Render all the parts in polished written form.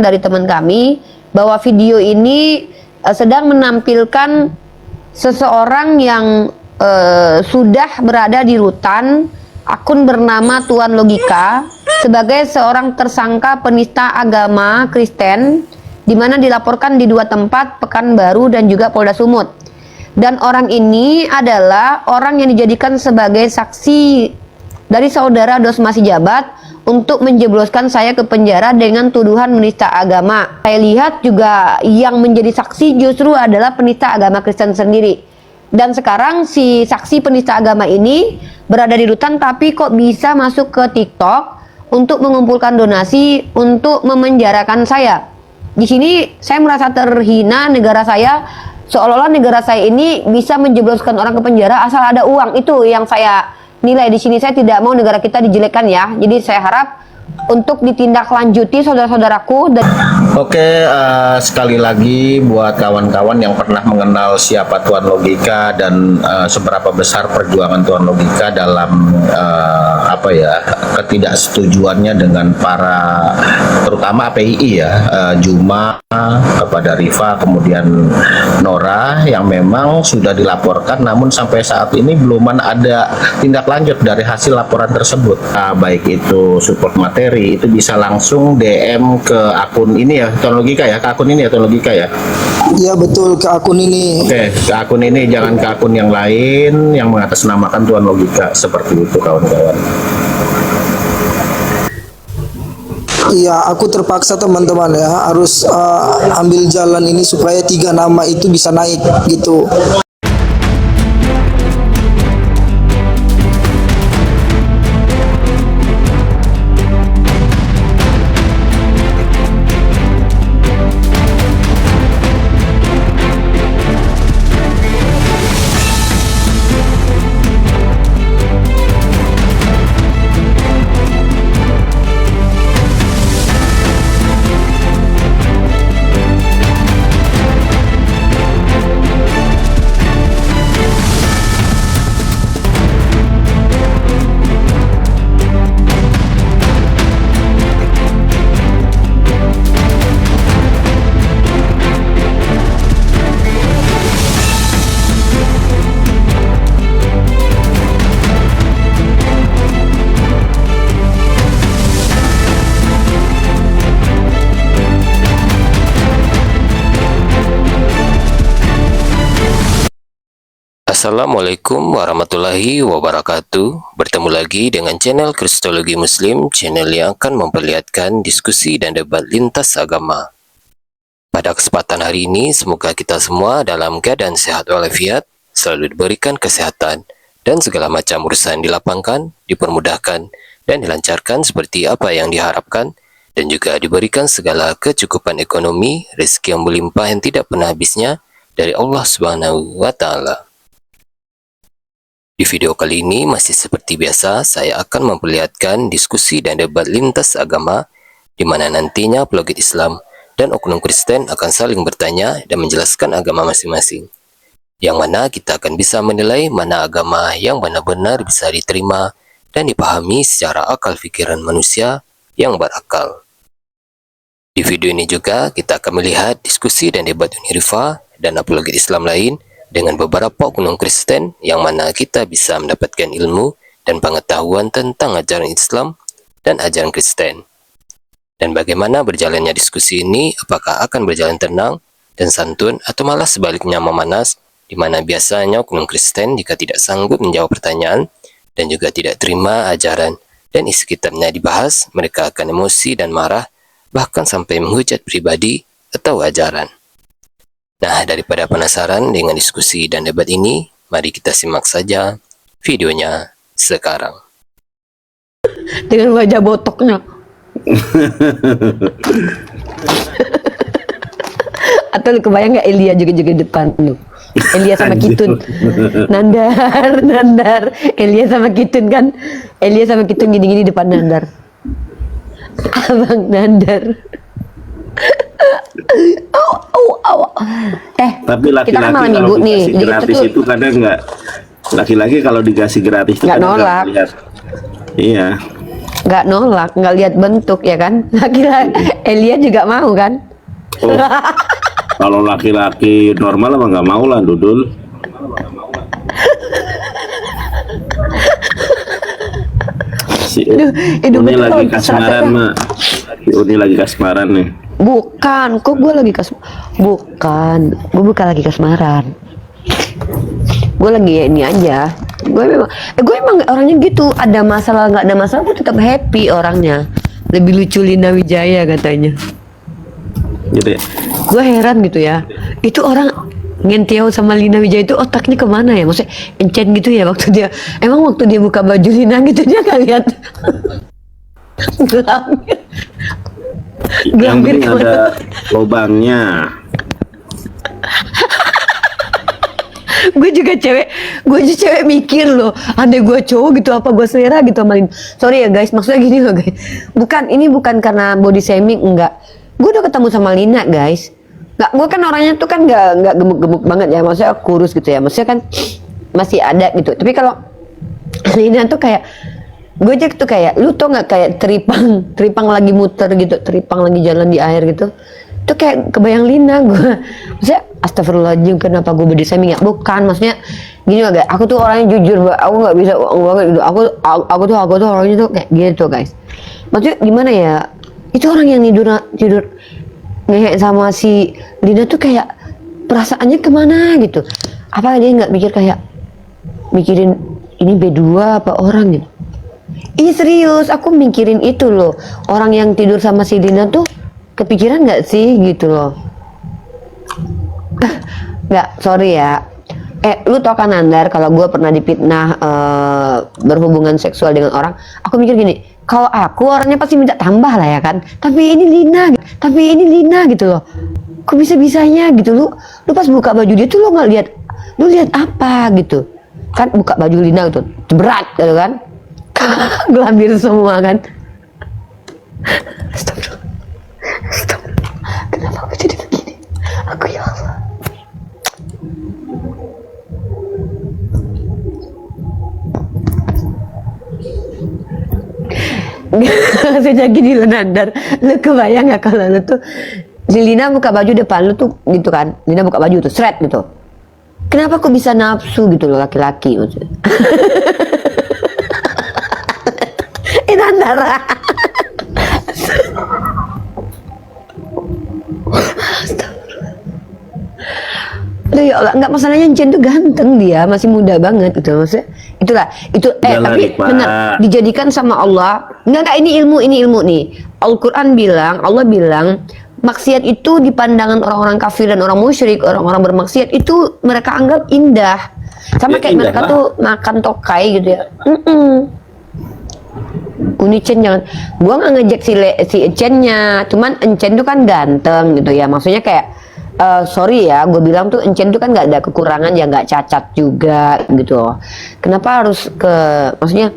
dari teman kami bahwa video ini sedang menampilkan seseorang yang sudah berada di rutan, akun bernama Tuan Logika, sebagai seorang tersangka penista agama Kristen, di mana dilaporkan di 2 tempat, Pekanbaru dan juga Polda Sumut. Dan orang ini adalah orang yang dijadikan sebagai saksi dari saudara Dosma Sijabat untuk menjebloskan saya ke penjara dengan tuduhan menista agama. Saya lihat juga yang menjadi saksi justru adalah penista agama Kristen sendiri. Dan sekarang si saksi penista agama ini berada di rutan, tapi kok bisa masuk ke TikTok untuk mengumpulkan donasi untuk memenjarakan saya. Di sini saya merasa terhina, negara saya seolah-olah negara saya ini bisa menjebloskan orang ke penjara asal ada uang. Itu yang saya nilai di sini. Saya tidak mau negara kita dijelekkan ya. Jadi saya harap untuk ditindaklanjuti saudara-saudaraku. Oke, sekali lagi buat kawan-kawan yang pernah mengenal siapa Tuan Logika dan seberapa besar perjuangan Tuan Logika dalam ketidaksetujuannya dengan para terutama PII ya, Juma, kepada Rifa, kemudian Nora yang memang sudah dilaporkan, namun sampai saat ini belum ada tindak lanjut dari hasil laporan tersebut. Baik itu support materi, itu bisa langsung DM ke akun ini ya, Tuan Logika ya, ke akun ini ya, Tuan Logika ya. Iya betul, ke akun ini. Oke, ke akun ini, jangan ke akun yang lain yang mengatasnamakan Tuan Logika, seperti itu kawan-kawan. Iya, aku terpaksa teman-teman ya harus ambil jalan ini supaya 3 nama itu bisa naik gitu. Assalamualaikum warahmatullahi wabarakatuh. Bertemu lagi dengan channel Kristologi Muslim, channel yang akan memperlihatkan diskusi dan debat lintas agama. Pada kesempatan hari ini, semoga kita semua dalam keadaan sehat walafiat, selalu diberikan kesehatan, dan segala macam urusan dilapangkan, dipermudahkan, dan dilancarkan seperti apa yang diharapkan, dan juga diberikan segala kecukupan ekonomi, rezeki yang melimpah yang tidak pernah habisnya dari Allah Subhanahu wa Ta'ala. Di video kali ini masih seperti biasa, saya akan memperlihatkan diskusi dan debat lintas agama, di mana nantinya apologet Islam dan oknum Kristen akan saling bertanya dan menjelaskan agama masing-masing. Yang mana kita akan bisa menilai mana agama yang benar-benar bisa diterima dan dipahami secara akal pikiran manusia yang berakal. Di video ini juga kita akan melihat diskusi dan debat Unirifa dan apologet Islam lain dengan beberapa oknum Kristen, yang mana kita bisa mendapatkan ilmu dan pengetahuan tentang ajaran Islam dan ajaran Kristen. Dan bagaimana berjalannya diskusi ini, apakah akan berjalan tenang dan santun atau malah sebaliknya memanas, di mana biasanya oknum Kristen jika tidak sanggup menjawab pertanyaan dan juga tidak terima ajaran dan isi kitabnya dibahas, mereka akan emosi dan marah, bahkan sampai menghujat pribadi atau ajaran. Nah, daripada penasaran dengan diskusi dan debat ini, mari kita simak saja videonya sekarang. Dengan wajah botoknya. Atau lu kebayang gak Elia juga di depan lu? Elia sama Kitun. Nandar. Elia sama Kitun kan. Elia sama Kitun gini-gini depan Nandar. Abang Nandar. Tapi kita kan malam laki-laki minggu kalau nih, dikasih gratis itu kadang nggak, laki-laki kalau dikasih gratis itu nggak kadang nolak. lihat. Iya. nggak nolak, nggak lihat bentuk ya kan. Laki-laki Elia juga mau kan. Oh, kalau laki-laki normal emang nggak mau lah, Dudul. Si Hidup Uni itu lagi kalau kasmaran, kesana- Mak. Si Uni lagi kasmaran nih. Bukan, kok gue lagi bukan, gue bukan lagi kasmaran. Gue lagi ya ini aja. Gue emang orangnya gitu. Ada masalah nggak ada masalah, gue tetap happy orangnya. Lebih lucu Lina Wijaya katanya. Gitu ya. Gue heran gitu ya. Itu orang Ngentiau sama Lina Wijaya itu otaknya kemana ya? Maksudnya encen gitu ya waktu dia. Emang waktu dia buka baju Lina gitu dia nggak lihat. Gelambir. Yang Gelambir penting kemana? ada lubangnya. Gue juga cewek mikir loh, andai gue cowok gitu apa gue selera gitu sama Lina. Sorry ya guys, maksudnya gini loh guys, ini bukan karena body shaming, enggak. Gue udah ketemu sama Lina guys, nggak, gue kan orangnya tuh kan nggak gemuk-gemuk banget ya, maksudnya kurus gitu ya, maksudnya kan masih ada gitu. Tapi kalau Lina tuh kayak gue aja tuh kayak, lu tau nggak kayak teripang lagi muter gitu, teripang lagi jalan di air gitu. Itu kayak kebayang Lina gue. Maksudnya astagfirullahaladzim, kenapa gue body shaming ya? Bukan, maksudnya gini loh guys, aku tuh orangnya jujur, aku nggak bisa banget gitu. Aku tuh orangnya tuh kayak gitu guys. Maksudnya gimana ya? Itu orang yang tidur ngehe sama si Lina tuh kayak perasaannya kemana gitu. Apa dia nggak mikir kayak mikirin ini B2 apa orang gitu? Ih serius, aku mikirin itu loh. Orang yang tidur sama si Lina tuh kepikiran nggak sih gitu loh. Nggak, sorry ya. Lu tau kan Nandar, kalau gue pernah dipitnah berhubungan seksual dengan orang, aku mikir gini, kalau aku orangnya pasti minta tambah lah ya kan. Tapi ini Lina gitu loh. Kok bisa-bisanya gitu, lu pas buka baju dia tuh lu nggak lihat, lu lihat apa gitu kan? Buka baju Lina gitu berat gitu kan. Gelambir semua kan. Astagfirullah. Kenapa aku jadi begini? Aku ya Allah. Sejak gini lo Nandar, lu kebayang gak kalau lu tuh si Lina buka baju depan lu tuh gitu kan, Lina buka baju tuh seret gitu, kenapa kok bisa nafsu gitu loh laki-laki maksudnya. Nandar. Aduh ya Allah, nggak, masalahnya Chen tuh ganteng, dia masih muda banget gitu, maksudnya itulah itu Jangan tapi Rifa. benar dijadikan sama Allah. Nggak, ini ilmu nih. Al-Quran bilang, Allah bilang maksiat itu di pandangan orang-orang kafir dan orang musyrik, orang-orang bermaksiat itu mereka anggap indah, sama Ya, kayak indah mereka lah. tuh makan tokai gitu ya. Uni Chen jangan, gua nggak ngejek si Chen-nya, cuman Encen tuh kan ganteng gitu ya, maksudnya kayak sorry ya, gue bilang tuh Encen tuh kan nggak ada kekurangan ya, nggak cacat juga gitu loh. Kenapa harus maksudnya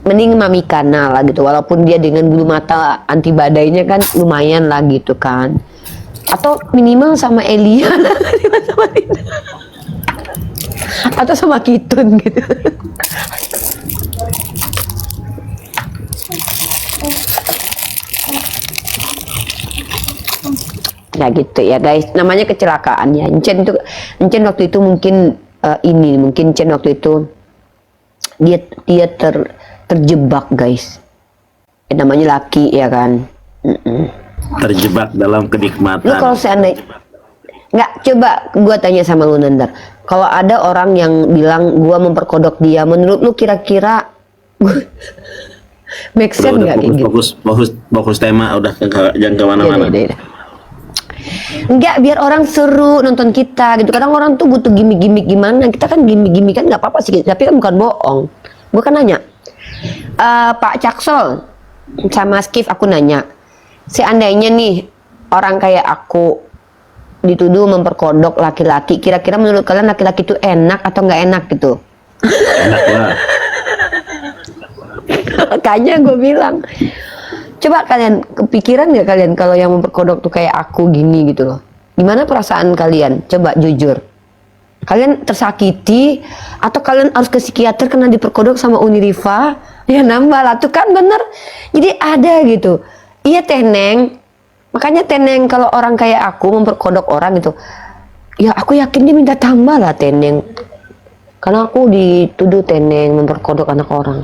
mending Mami Kana lah gitu, walaupun dia dengan bulu mata anti badainya kan lumayan lah gitu kan, atau minimal sama Elia lah, sama Lina. Atau sama Kitun gitu. Ya gitu ya guys, namanya kecelakaan ya. Encen waktu itu mungkin mungkin Encen waktu itu dia terjebak guys. Namanya laki ya kan. Terjebak dalam kenikmatan. Lu kalau seandainya nggak, coba gua tanya sama lu Nandar, kalau ada orang yang bilang gua memperkodok dia, menurut lu kira-kira make sense nggak kayak gitu? Fokus tema, udah jangan kemana-mana. Ya. Enggak, biar orang seru nonton kita gitu. Kadang orang tuh butuh gimmick-gimmick gimana. Kita kan gimmick-gimmick kan nggak apa-apa sih, tapi kan bukan bohong. Gue kan nanya, Pak Caksol sama Skif, aku nanya, seandainya nih orang kayak aku dituduh memperkodok laki-laki, kira-kira menurut kalian laki-laki itu enak atau nggak enak gitu? Enak lah. Makanya gue bilang, coba kalian kepikiran nggak kalian kalau yang memperkodok tuh kayak aku gini gitu loh? Gimana perasaan kalian? Coba jujur. kalian tersakiti atau kalian harus ke psikiater karena diperkodok sama Uni Rifa, ya nambah lah tuh kan bener. Jadi ada gitu. Iya Teneng, makanya Teneng kalau orang kayak aku memperkodok orang gitu, ya aku yakin dia minta tambah lah Teneng, karena aku dituduh Teneng memperkodok anak orang.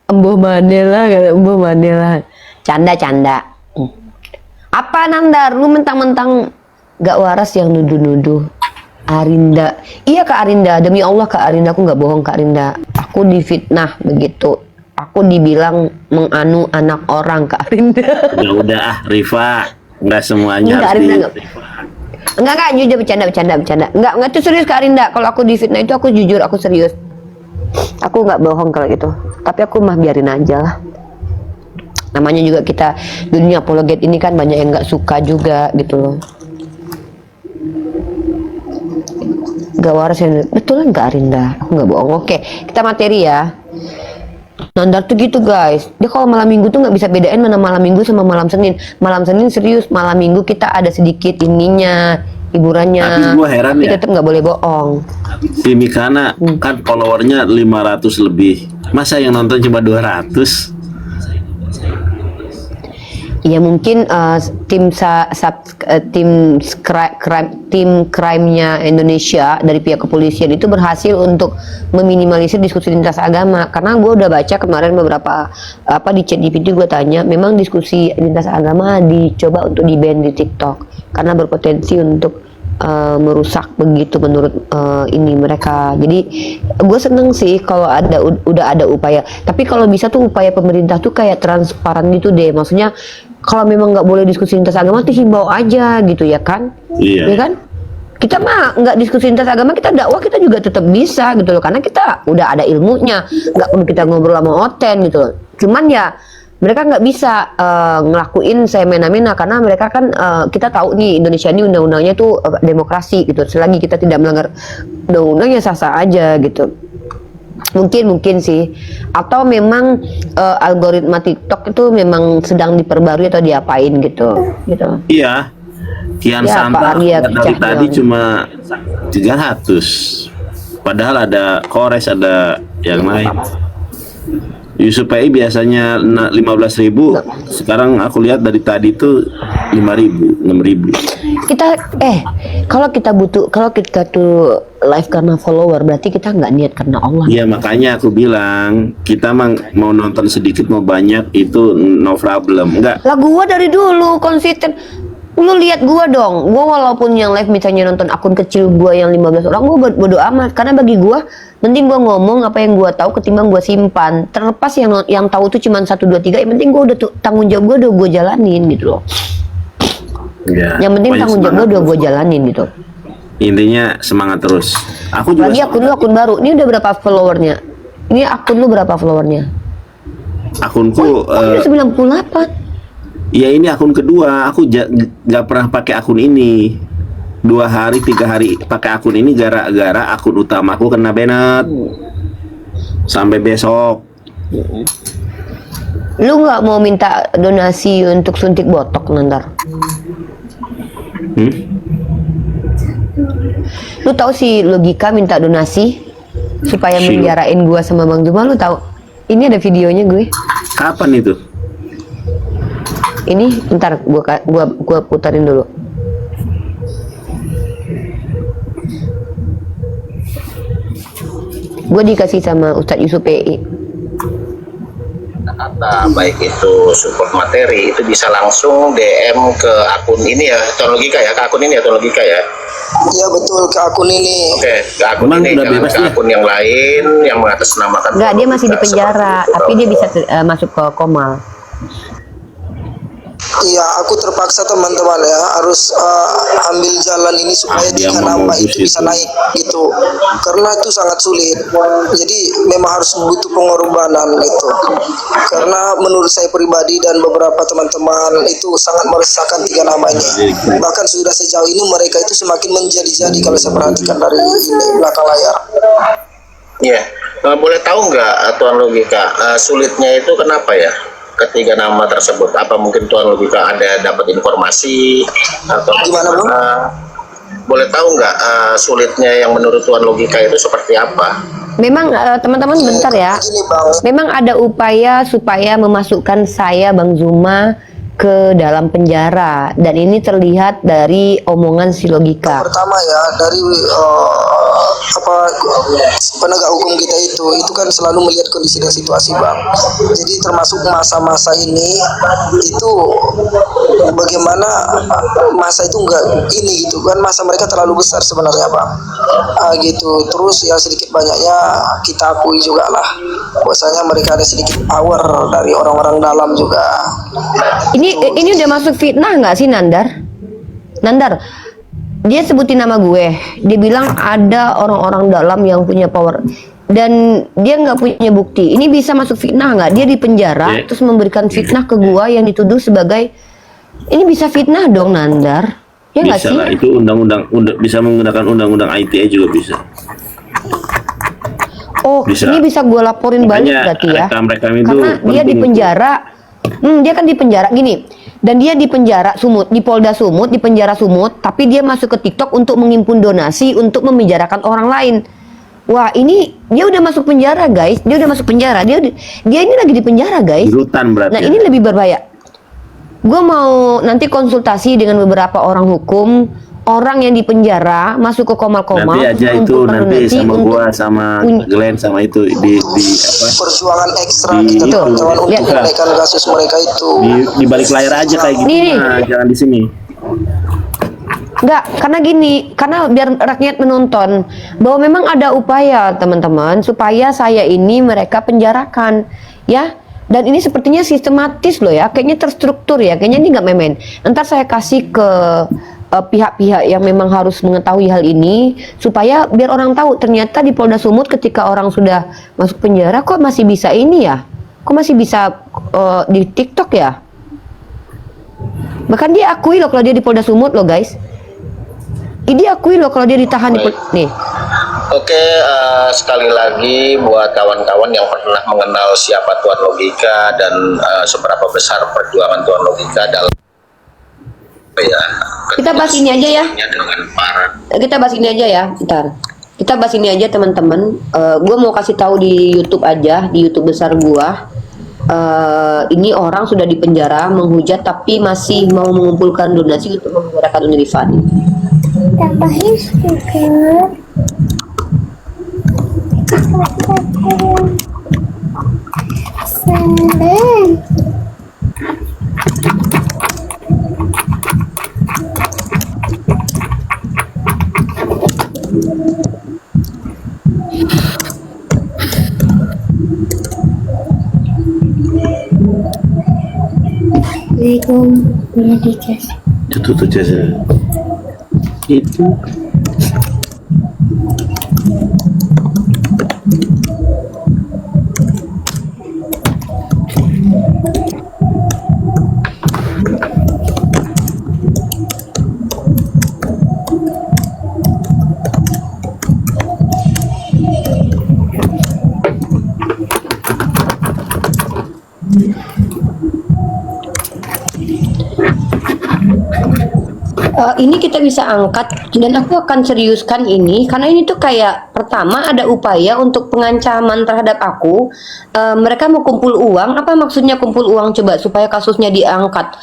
Embuh manila, embuh manila. Canda. Apa Nandar, lu mentang-mentang gak waras yang nuduh-nuduh Arinda. Iya Kak Arinda, demi Allah Kak Arinda, aku gak bohong Kak Arinda. Aku difitnah begitu. Aku dibilang menganu anak orang Kak Arinda. Ya udah Rifa, nggak semuanya Enggak, harus Arinda, enggak, jujur bercanda. Enggak itu serius Kak Arinda. Kalau aku difitnah itu aku jujur, aku serius. Aku nggak bohong kalau gitu. Tapi aku mah biarin aja lah. Namanya juga kita dunia apologet ini kan banyak yang nggak suka juga gitu loh. Gak waras ya, betul nggak Arinda? Aku nggak bohong. Oke, kita materi ya. Nandar tuh gitu guys. Dia kalau malam minggu tuh nggak bisa bedain mana malam minggu sama malam Senin. Malam Senin serius, malam minggu kita ada sedikit ininya, hiburannya. Tapi gua heran tapi ya. tetap nggak boleh bohong. Si Mikana kan followernya 500 lebih. Masa yang nonton cuma 200? Ya mungkin tim crime-nya Indonesia dari pihak kepolisian itu berhasil untuk meminimalisir diskusi lintas agama, karena gue udah baca kemarin beberapa di chat GPT gue tanya, memang diskusi lintas agama dicoba untuk di-ban di TikTok karena berpotensi untuk merusak begitu menurut ini mereka. Jadi gue seneng sih kalau udah ada upaya, tapi kalau bisa tuh upaya pemerintah tuh kayak transparan gitu deh, maksudnya kalau memang nggak boleh diskusi lintas agama tuh himbau aja gitu ya kan. Iya. Ya kan, kita mah nggak diskusi lintas agama, kita dakwah kita juga tetap bisa gitu loh, karena kita udah ada ilmunya, nggak perlu kita ngobrol sama Oten gitu loh. Cuman ya mereka nggak bisa ngelakuin semena-mena karena mereka kan kita tahu nih Indonesia ini undang-undangnya tuh demokrasi gitu. Selagi kita tidak melanggar undang-undangnya sah-sah aja gitu. Mungkin sih, atau memang algoritma TikTok itu memang sedang diperbarui atau diapain gitu. Iya. Kian Ya, Santa Pak Arya dari Cahyono. tadi cuma 300. Padahal ada Kores, ada yang lain. Yusuf PI biasanya 15.000, sekarang aku lihat dari tadi tuh 5.000, 6.000. Kalau kita tuh live karena follower, berarti kita nggak niat karena Allah. Ya makanya aku bilang kita mau nonton sedikit mau banyak itu no problem, enggak. Lah gua dari dulu konsisten. Lu lihat gua dong. Gua walaupun yang live misalnya nonton akun kecil gua yang 15 orang, gua bodo amat karena bagi gua penting gua ngomong apa yang gua tahu ketimbang gua simpan. Terlepas yang tahu tuh cuma 1 2 3, yang penting gua udah tanggung jawab gua udah gua jalanin gitu loh. Ya, Yang penting pokoknya tanggung jawab semangat gua udah gua terus. jalanin gitu. Intinya semangat terus. Aku juga Lagi akun lu akun baru. Ini udah berapa followernya? Ini akun lu berapa followernya? akunku Udah 98. ya ini akun kedua. Aku nggak pernah pakai akun ini. 2 hari 3 hari pakai akun ini gara-gara akun utamaku kena banned. Sampai besok. Lu nggak mau minta donasi untuk suntik botok nanti? Lu tahu sih logika minta donasi supaya Sih. menjarain gua sama Bang Juma, lu tahu? Ini ada videonya gue. Kapan itu? Ini bentar gua putarin dulu. Gue dikasih sama Ustadz Yusuf PI. Kata baik itu support materi itu bisa langsung DM ke akun ini ya, Teknologika ya, ke akun ini ya, Teknologika ya. Iya betul, ke akun ini. Oke, ke akun Emang ini, udah jangan bebas ke ya? akun yang lain yang mengatasnamakan. Enggak, dia masih di Teknologika, penjara, seperti itu. tapi dia bisa masuk ke Komal. Iya, aku terpaksa teman-teman ya harus ambil jalan ini supaya Dia 3 mau nama modus itu bisa itu. naik gitu. Karena itu sangat sulit. Jadi memang harus butuh pengorbanan gitu. Karena menurut saya pribadi dan beberapa teman-teman itu sangat meresahkan 3 nama ini. Bahkan sudah sejauh ini mereka itu semakin menjadi-jadi kalau saya perhatikan dari ini belakang layar. Iya. Boleh tahu nggak Tuan Logika, sulitnya itu kenapa ya? ketiga nama tersebut? Apa mungkin Tuan Logika ada dapat informasi atau Gimana, Bang? boleh tahu nggak sulitnya yang menurut Tuan Logika itu seperti apa? Memang teman-teman bentar ya. Gini, Bang. Memang ada upaya supaya memasukkan saya Bang Zuma ke dalam penjara, dan ini terlihat dari omongan si Logika. Pertama ya, dari penegak hukum kita itu kan selalu melihat kondisi dan situasi, Bang. Jadi termasuk masa-masa ini itu bagaimana masa itu enggak ini gitu kan, masa mereka terlalu besar sebenarnya, Bang. Gitu. Terus ya sedikit banyaknya kita akui juga lah bahwasanya mereka ada sedikit power dari orang-orang dalam juga. Ini udah masuk fitnah nggak sih, Nandar? Nandar, dia sebutin nama gue. Dia bilang ada orang-orang dalam yang punya power, dan dia nggak punya bukti. Ini bisa masuk fitnah nggak? Dia di penjara terus memberikan fitnah ke gue yang dituduh sebagai, ini bisa fitnah dong, Nandar? Ya nggak Bisa sih? lah, itu undang-undang bisa menggunakan undang-undang ITE juga bisa. Oh, Bisa. ini bisa gue laporin balik Makanya berarti ya? rekam-rekam itu Karena dia di penting. penjara. Dia kan di penjara gini, dan dia di penjara Sumut, di Polda Sumut, di penjara Sumut, tapi dia masuk ke TikTok untuk menghimpun donasi untuk memenjarakan orang lain. Wah, ini dia udah masuk penjara, guys. Dia udah masuk penjara. Dia ini lagi di penjara, guys. Di rutan berarti. Nah, ini lebih berbahaya. Gue mau nanti konsultasi dengan beberapa orang hukum, orang yang di penjara masuk ke Komal-Komal. Nanti aja itu mengumpulkan nanti donasi sama untuk gua sama punya- Glenn sama itu di apa Perjuangan ekstra Di- kita itu. kawan-kawan untuk Lihat. menaikkan kasus mereka itu. di balik layar aja kayak gitu. Nih. Nah, jangan di sini. Enggak, karena gini, karena biar rakyat menonton bahwa memang ada upaya teman-teman supaya saya ini mereka penjarakan, ya. Dan ini sepertinya sistematis loh ya, kayaknya terstruktur ya, kayaknya ini nggak main-main. Ntar saya kasih ke pihak-pihak yang memang harus mengetahui hal ini supaya biar orang tahu ternyata di Polda Sumut ketika orang sudah masuk penjara kok masih bisa ini ya, kok masih bisa di TikTok ya. Bahkan dia akui loh kalau dia di Polda Sumut loh, guys. Dia akui loh kalau dia ditahan di nih. Oke, sekali lagi buat kawan-kawan yang pernah mengenal siapa Tuan Logika dan seberapa besar perjuangan Tuan Logika dalam ya, Kita bahas ini aja ya. dengan para Kita bahas ini aja ya, bentar. Kita bahas ini aja teman-teman. Gue mau kasih tahu di YouTube aja, di YouTube besar gua. Ini orang sudah dipenjara menghujat tapi masih mau mengumpulkan donasi untuk memenjarakan Unirifan. Tambahin sugar. Seneng. Assalamualaikum warahmatullahi Tutup aja. Itu Ini kita bisa angkat dan aku akan seriuskan ini karena ini tuh kayak pertama ada upaya untuk pengancaman terhadap aku. Mereka mau kumpul uang. Apa maksudnya kumpul uang coba supaya kasusnya diangkat?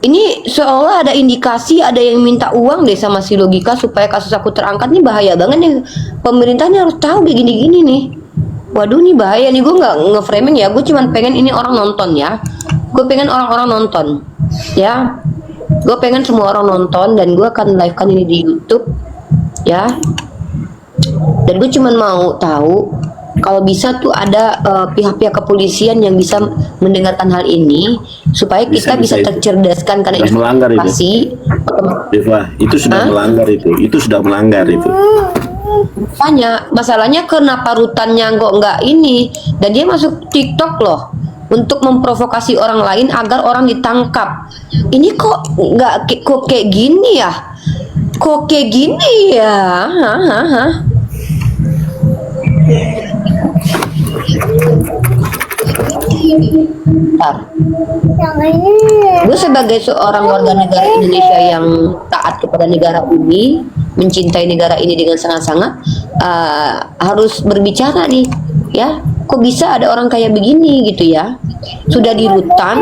Ini seolah ada indikasi ada yang minta uang deh sama si Logika supaya kasus aku terangkat. Nih bahaya banget nih. Pemerintahnya harus tahu kayak gini-gini nih. Waduh, nih bahaya nih. Gue nggak nge-framing ya. Gue cuma pengen ini orang nonton ya. Gue pengen orang-orang nonton ya. Gue pengen semua orang nonton dan gue akan live kan ini di YouTube ya. Dan gue cuma mau tahu kalau bisa tuh ada pihak-pihak kepolisian yang bisa mendengarkan hal ini supaya kita bisa itu. tercerdaskan karena Sudah ini melanggar itu. pasti. Deva, itu sudah Hah? melanggar itu. Itu sudah melanggar itu. Masalahnya kenapa rutannya kok nggak ini, dan dia masuk TikTok loh untuk memprovokasi orang lain agar orang ditangkap. Ini kok nggak kok kayak gini ya? Kok kayak gini ya? Hah? Bentar. Yang ini. Gue sebagai seorang warga negara Indonesia yang taat kepada negara ini, mencintai negara ini dengan sangat-sangat, harus berbicara nih, ya. Kok bisa ada orang kayak begini gitu ya? Sudah di rutan,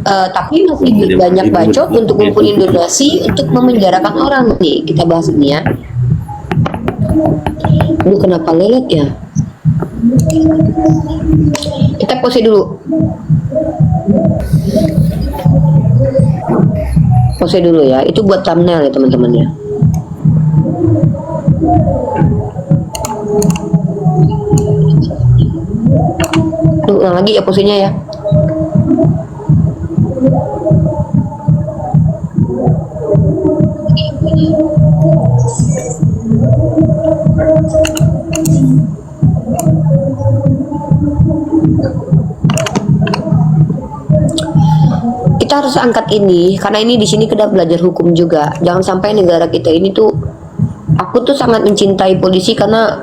tapi masih banyak bacot untuk ngumpulin donasi untuk memenjarakan orang nih. Kita bahas ini ya. Lu kenapa lelet ya? Kita pause dulu. Pause dulu ya. Itu buat thumbnail ya teman-teman ya. Ulang lagi ya posisinya ya. Kita harus angkat ini karena ini di sini kita belajar hukum juga. Jangan sampai negara kita ini tuh, aku tuh sangat mencintai polisi karena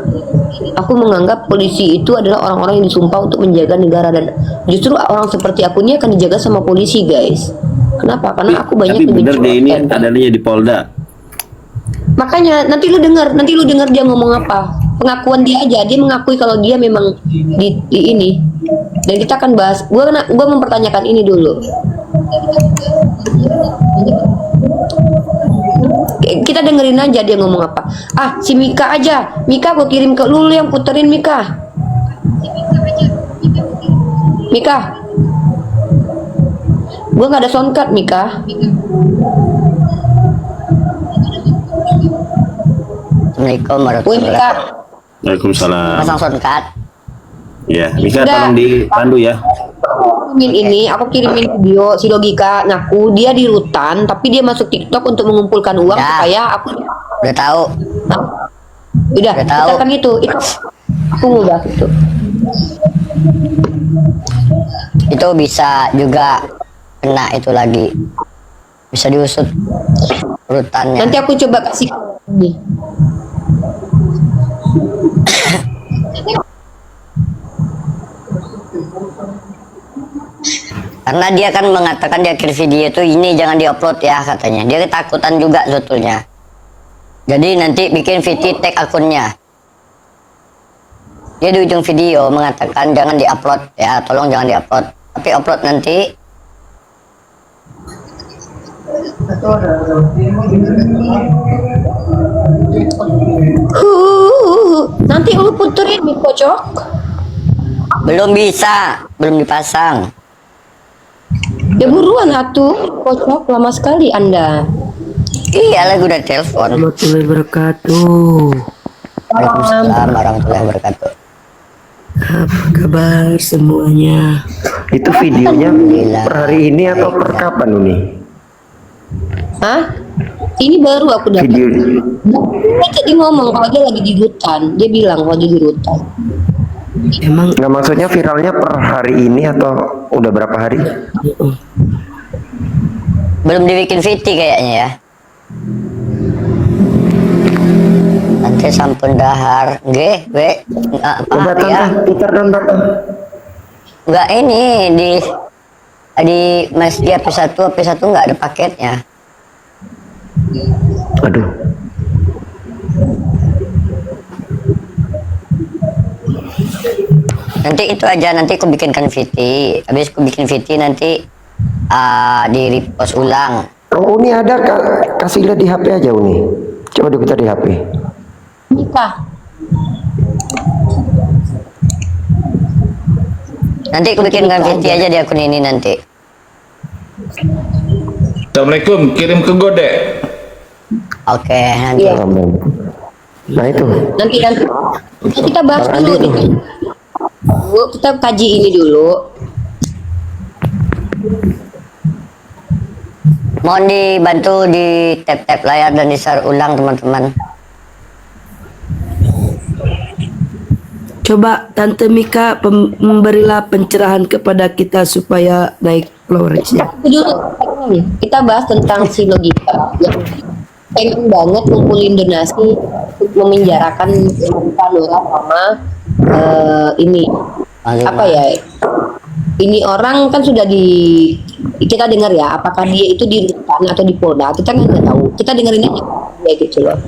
aku menganggap polisi itu adalah orang-orang yang disumpah untuk menjaga negara, dan justru orang seperti aku ini akan dijaga sama polisi, guys. Kenapa? Karena aku banyak Tapi bener deh ini mencontohkan. adanya di Polda. Makanya nanti lu dengar dia ngomong apa. Pengakuan dia aja, dia mengakui kalau dia memang di ini. Dan kita akan bahas. Gua mempertanyakan ini dulu. Kita dengerin aja dia ngomong apa. Si Mika aja. Mika gue kirim ke lu yang puterin Mika. Mika. Gue nggak ada soundcard Mika. Assalamualaikum Woi warahmatullahi Mika. wabarakatuh. Waalaikumsalam. Pasang soundcard. Ya, Mika Udah. tolong dipandu ya. Aku kirimin video si Logika ngaku dia di rutan tapi dia masuk TikTok untuk mengumpulkan uang Ya. supaya aku Udah tahu. udah Udah tahu. kita kan itu aku mau bahas itu. Itu bisa juga kena itu lagi. Bisa diusut urutannya. Nanti aku coba kasih ini. Karena dia kan mengatakan di akhir video itu ini jangan diupload ya katanya. Dia ketakutan juga sebetulnya. Jadi nanti bikin VT tag akunnya. Dia di ujung video mengatakan jangan diupload ya, tolong jangan diupload. Tapi upload nanti. Nanti lu puterin nih kocok. Belum bisa, belum dipasang. Ya buruan atuh, kocok lama sekali Anda. Iya lagi udah telepon. Warahmatullahi wabarakatuh. Waalaikumsalam warahmatullahi wabarakatuh. Apa kabar semuanya? Itu videonya Alhamdulillah. per hari ini atau per kapan Uni? Hah? Ini baru aku dapat. Video Dia tadi ngomong kalau dia lagi di hutan. Dia bilang kalau dia di hutan. Emang nggak, maksudnya viralnya per hari ini atau udah berapa hari? Belum dibikin VT kayaknya ya. Nanti sampun dahar. Nggih, Coba apa ya? putar Tante. Enggak ini di Masjid P1 enggak ada paketnya. Aduh, Nanti itu aja, nanti aku bikinkan VT. Habis aku bikin VT nanti di repost ulang. oh Uni ada kasih lihat di HP aja Uni. Coba diputar di HP. Nikah. Nanti aku bikinkan VT aja di akun ini nanti. Assalamualaikum, kirim ke Gode. Oke, nanti. Iya. Nah itu. Nanti kita bahas Bang dulu Andi nih. tuh. Bu, kita kaji ini dulu. Mohon dibantu di tap-tap layar dan di-share ulang teman-teman. coba Tante Mika memberilah pencerahan kepada kita supaya naik followersnya. Dulu kita bahas tentang si Logika yang pengen banget ngumpulin donasi untuk memenjarakan Nora sama ini apa ya ini orang kan sudah kita dengar ya, apakah dia itu di rutan atau di Polda, kita kan nggak tahu. Kita dengerin aja ya gitu loh.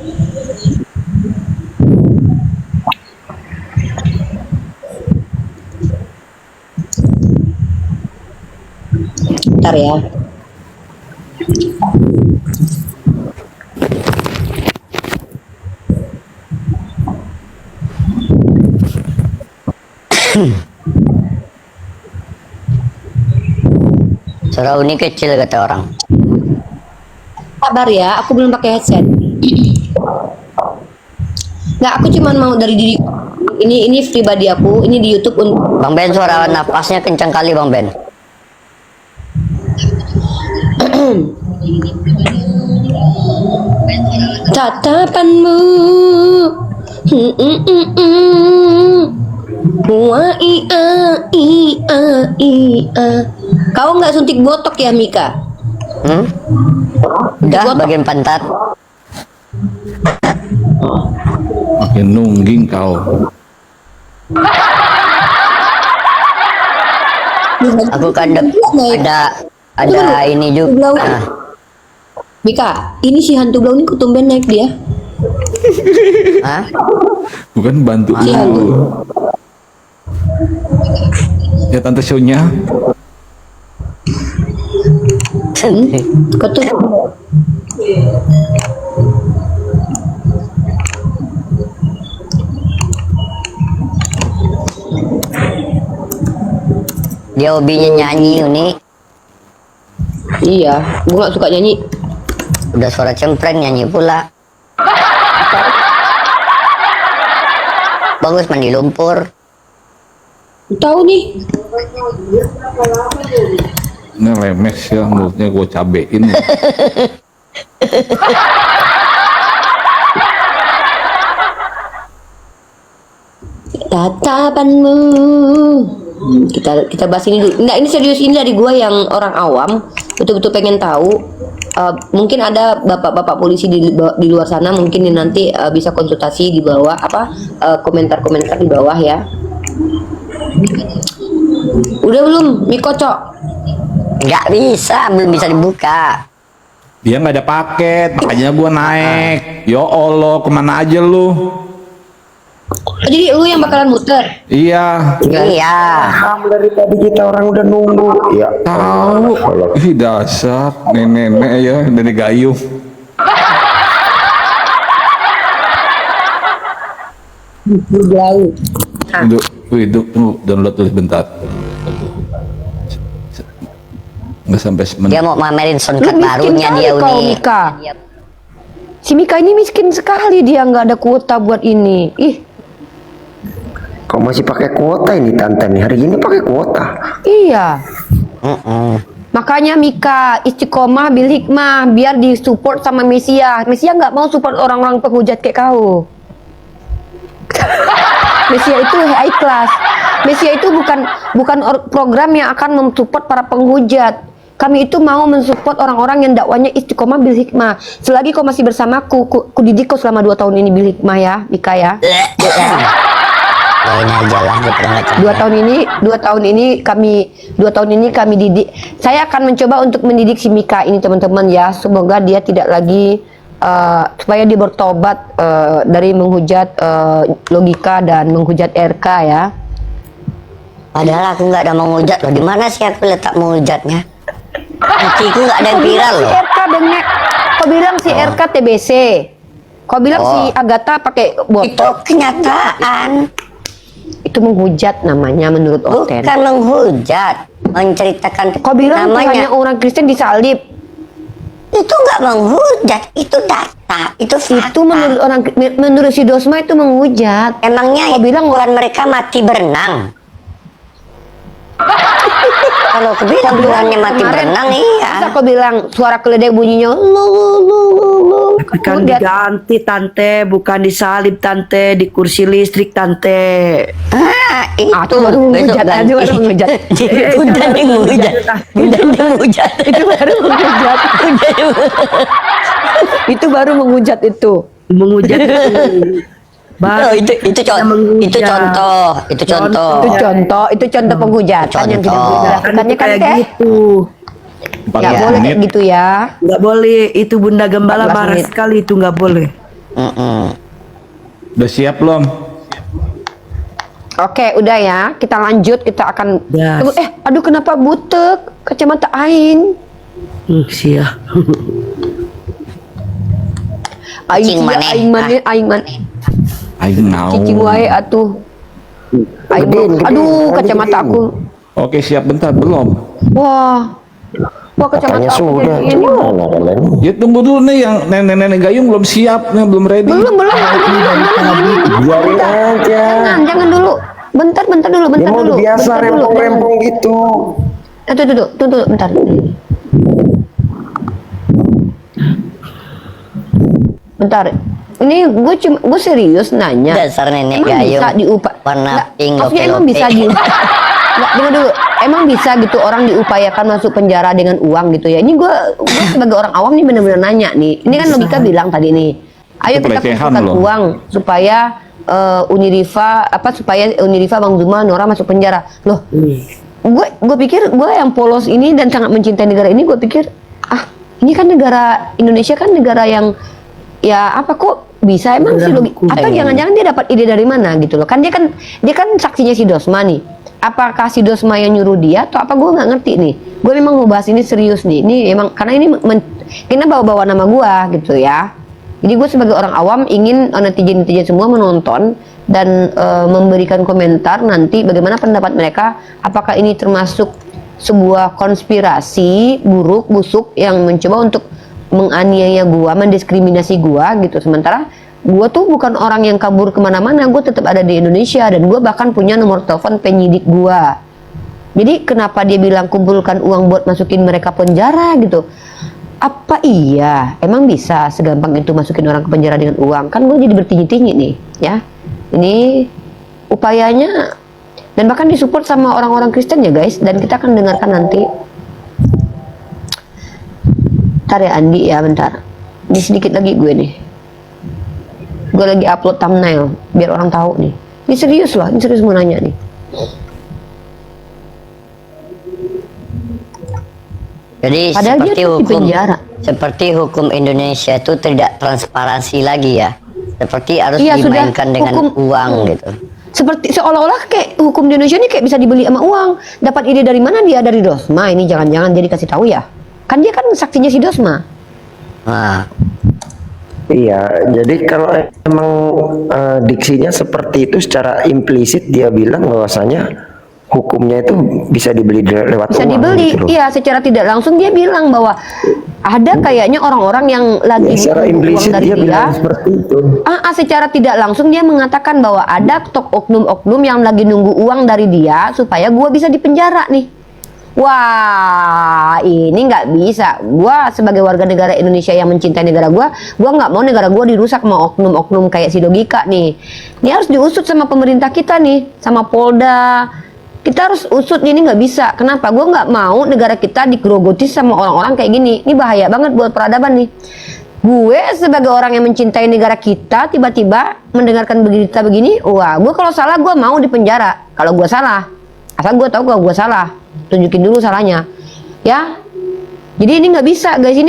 Bentar ya. Suara Uni kecil kata orang. Sabar ya, aku belum pakai headset. Nggak, aku cuman mau dari diri. Ini pribadi aku, ini di YouTube untuk Bang Ben, suara nafasnya kencang kali Bang Ben. tatapanmu. Wah, ia. Kau nggak suntik botok ya, Mika? Udah Botok. bagian pantat. Makin nungging kau. Aku kan ada ini juga. Nah, Mika, ini si hantu blau ini ketumben naik dia. hah? Bukan bantu Si hantu. ya tante show-nya. Ketum. Dia hobinya nyanyi Uni. Iya, gue gak suka nyanyi. Udah suara cempreng nyanyi pula. Bagus mandi lumpur. Tahu nih. Ini lemes ya, mulutnya gue cabein. Tatapanmu. Kita bahas ini dulu. Nah, ini serius, ini dari gua yang orang awam, betul-betul pengen tahu. Mungkin ada bapak-bapak polisi di luar sana, mungkin nanti bisa konsultasi di bawah komentar-komentar di bawah ya. Udah belum, Miko Cok? Nggak bisa, belum bisa dibuka. Dia nggak ada paket, makanya gue naik. Ya Allah, kemana aja lu? Jadi lu yang bakalan muter? Iya. Iya. Dari tadi kita orang udah nunggu. Ya Tahu. Ih dasar nenek-nenek ya, nenek gayung. Jauh. Tunggu, download dulu bentar. Nggak sampai semenit. Dia mau mamerin Lu soundcard miskin barunya kali dia kau, Uni. Mika. Si Mika ini miskin sekali, dia nggak ada kuota buat ini. Ih, kau masih pakai kuota ini tante nih. Hari ini pakai kuota. iya. Makanya Mika istiqomah bil hikmah biar disupport sama Mesia. Mesia nggak mau support orang-orang penghujat kayak kau. Mesia itu high class. Mesia itu bukan program yang akan mensupport para penghujat. Kami itu mau mensupport orang-orang yang dakwanya istiqomah bil hikmah. Selagi kau masih bersamaku, ku didik kau selama 2 tahun ini bil hikmah ya, Mika ya. Doain aja lah, dia pernah nggak 2 tahun ini kami didik. Saya akan mencoba untuk mendidik si Mika ini teman-teman ya. Semoga dia tidak lagi supaya dia bertobat dari menghujat logika dan menghujat RK ya. Padahal aku nggak ada menghujat loh. Di mana sih aku letak menghujatnya? Nantiku nggak ada yang viral Si loh. RK bengek. Kau bilang si RK TBC. Kau bilang si Agatha pakai Itu botol. kenyataan. Itu menghujat namanya menurut Oten. Bukan menghujat, menceritakan Kau bilang namanya. hanya orang Kristen disalib. Itu nggak menghujat, itu data, itu fakta. Itu menurut si Dosma itu menghujat. Emangnya Kau bilang bukan mereka mati berenang? Kalau aku bilang bukannya mati berenang, iya. Masa kau bilang suara keledai bunyinya Kan diganti tante, bukan disalib tante, di kursi listrik tante. Itu baru menghujat, besok itu baru menghujat. Udah nih menghujat, udah menghujat. Itu baru menghujat. Itu baru menghujat itu. Menghujat Oh, itu Kita contoh, menghujat. itu contoh. Itu contoh penghujatan yang tidak boleh dilakukannya kan kayak teh. gitu. Nggak boleh kayak gitu ya. Nggak boleh, itu Bunda Gembala 14 marah menit. sekali, itu nggak boleh. Udah siap belum? Oke, udah ya. Kita lanjut. Kita akan. Yes. Tunggu, aduh kenapa butek kacamata aing? Sia. Cing maneh. Aing man. Aing naon. Cicing wae atuh. Aing Gedein, aduh gedein. kacamata aku. Oke, siap bentar belum? Wah. Wah kacamata Katanya aku sudah. jadi ini. Gimana kalian? Ya tunggu dulu nih, yang nenek-nenek gayung belum siap nih, belum ready. Belum. Biarin aja. Jangan dulu. Bentar dulu, Dia bentar mau dulu. biasa Bentar dulu. rempong-rempong gitu. Tunggu, bentar. Bentar. Ini gue serius nanya. Dasar nenek Emang gayung. bisa diupah? Warna Nggak, pink, maksudnya emang lope-lope. bisa Nggak, dengar dulu. Emang bisa gitu orang diupayakan masuk penjara dengan uang gitu ya? Ini gue sebagai orang awam nih bener-bener nanya nih. Ini kan logika bilang tadi nih. Ayo Itu kita pelecehan kumpulkan loh. uang supaya Uniriva Bang Zuma Nora masuk penjara. Loh, gue pikir gue yang polos ini dan sangat mencintai negara ini, gue pikir ini kan negara Indonesia kan negara yang ya apa kok bisa emang sih atau jangan-jangan dia dapat ide dari mana gitu loh, kan dia kan saksinya si Dosma nih. Apakah si Dosma yang nyuruh dia atau apa, gue nggak ngerti nih. Gue memang mau bahas ini serius nih, ini emang karena ini kita bawa-bawa nama gue gitu ya. Jadi gue sebagai orang awam ingin netizen semua menonton dan memberikan komentar nanti bagaimana pendapat mereka, apakah ini termasuk sebuah konspirasi buruk busuk yang mencoba untuk menganiaya gua, mendiskriminasi gua gitu. Sementara gua tuh bukan orang yang kabur kemana-mana, gua tetap ada di Indonesia dan gua bahkan punya nomor telepon penyidik gua. Jadi kenapa dia bilang kumpulkan uang buat masukin mereka penjara gitu? Apa iya emang bisa segampang itu masukin orang ke penjara dengan uang? Kan gua jadi bertinyi-tinyi nih ya. Ini upayanya dan bahkan disupport sama orang-orang Kristen ya guys, dan kita akan dengarkan nanti. Bentar ya Andi ya, bentar. Ini sedikit lagi gue nih. Gue lagi upload thumbnail biar orang tahu nih. Ini serius loh, ini serius mau nanya nih. Jadi Padahal dia seperti tuh di hukum penjara. seperti hukum Indonesia itu tidak transparansi lagi ya. Seperti harus Iya, sudah. dimainkan dengan uang gitu. Seperti seolah-olah kayak hukum di Indonesia ini kayak bisa dibeli sama uang. Dapat ide dari mana dia? Dari Dosma. Ini jangan-jangan jadi kasih tahu ya. Kan dia kan saksinya si Dosma. Nah, Iya, jadi kalau emang diksinya seperti itu secara implisit dia bilang bahwasanya hukumnya itu bisa dibeli lewat Bisa uang dibeli. gitu loh. Iya, secara tidak langsung dia bilang bahwa ada kayaknya orang-orang yang lagi Ya, secara menunggu uang implisit dari dia bilang seperti itu. Secara tidak langsung dia mengatakan bahwa ada oknum-oknum yang lagi nunggu uang dari dia supaya gua bisa dipenjara nih. Wah, ini nggak bisa. Gua sebagai warga negara Indonesia yang mencintai negara gua nggak mau negara gua dirusak sama oknum-oknum kayak si Logika nih. Ini harus diusut sama pemerintah kita nih, sama Polda. Kita harus usut, ini nggak bisa. Kenapa? Gua nggak mau negara kita digerogoti sama orang-orang kayak gini. Ini bahaya banget buat peradaban nih. Gue sebagai orang yang mencintai negara kita tiba-tiba mendengarkan berita begini, wah, gue kalau salah gue mau dipenjara. Kalau gue salah, asal gue tahu kalau gue salah, tunjukin dulu salahnya, ya. Jadi ini nggak bisa, guys. Ini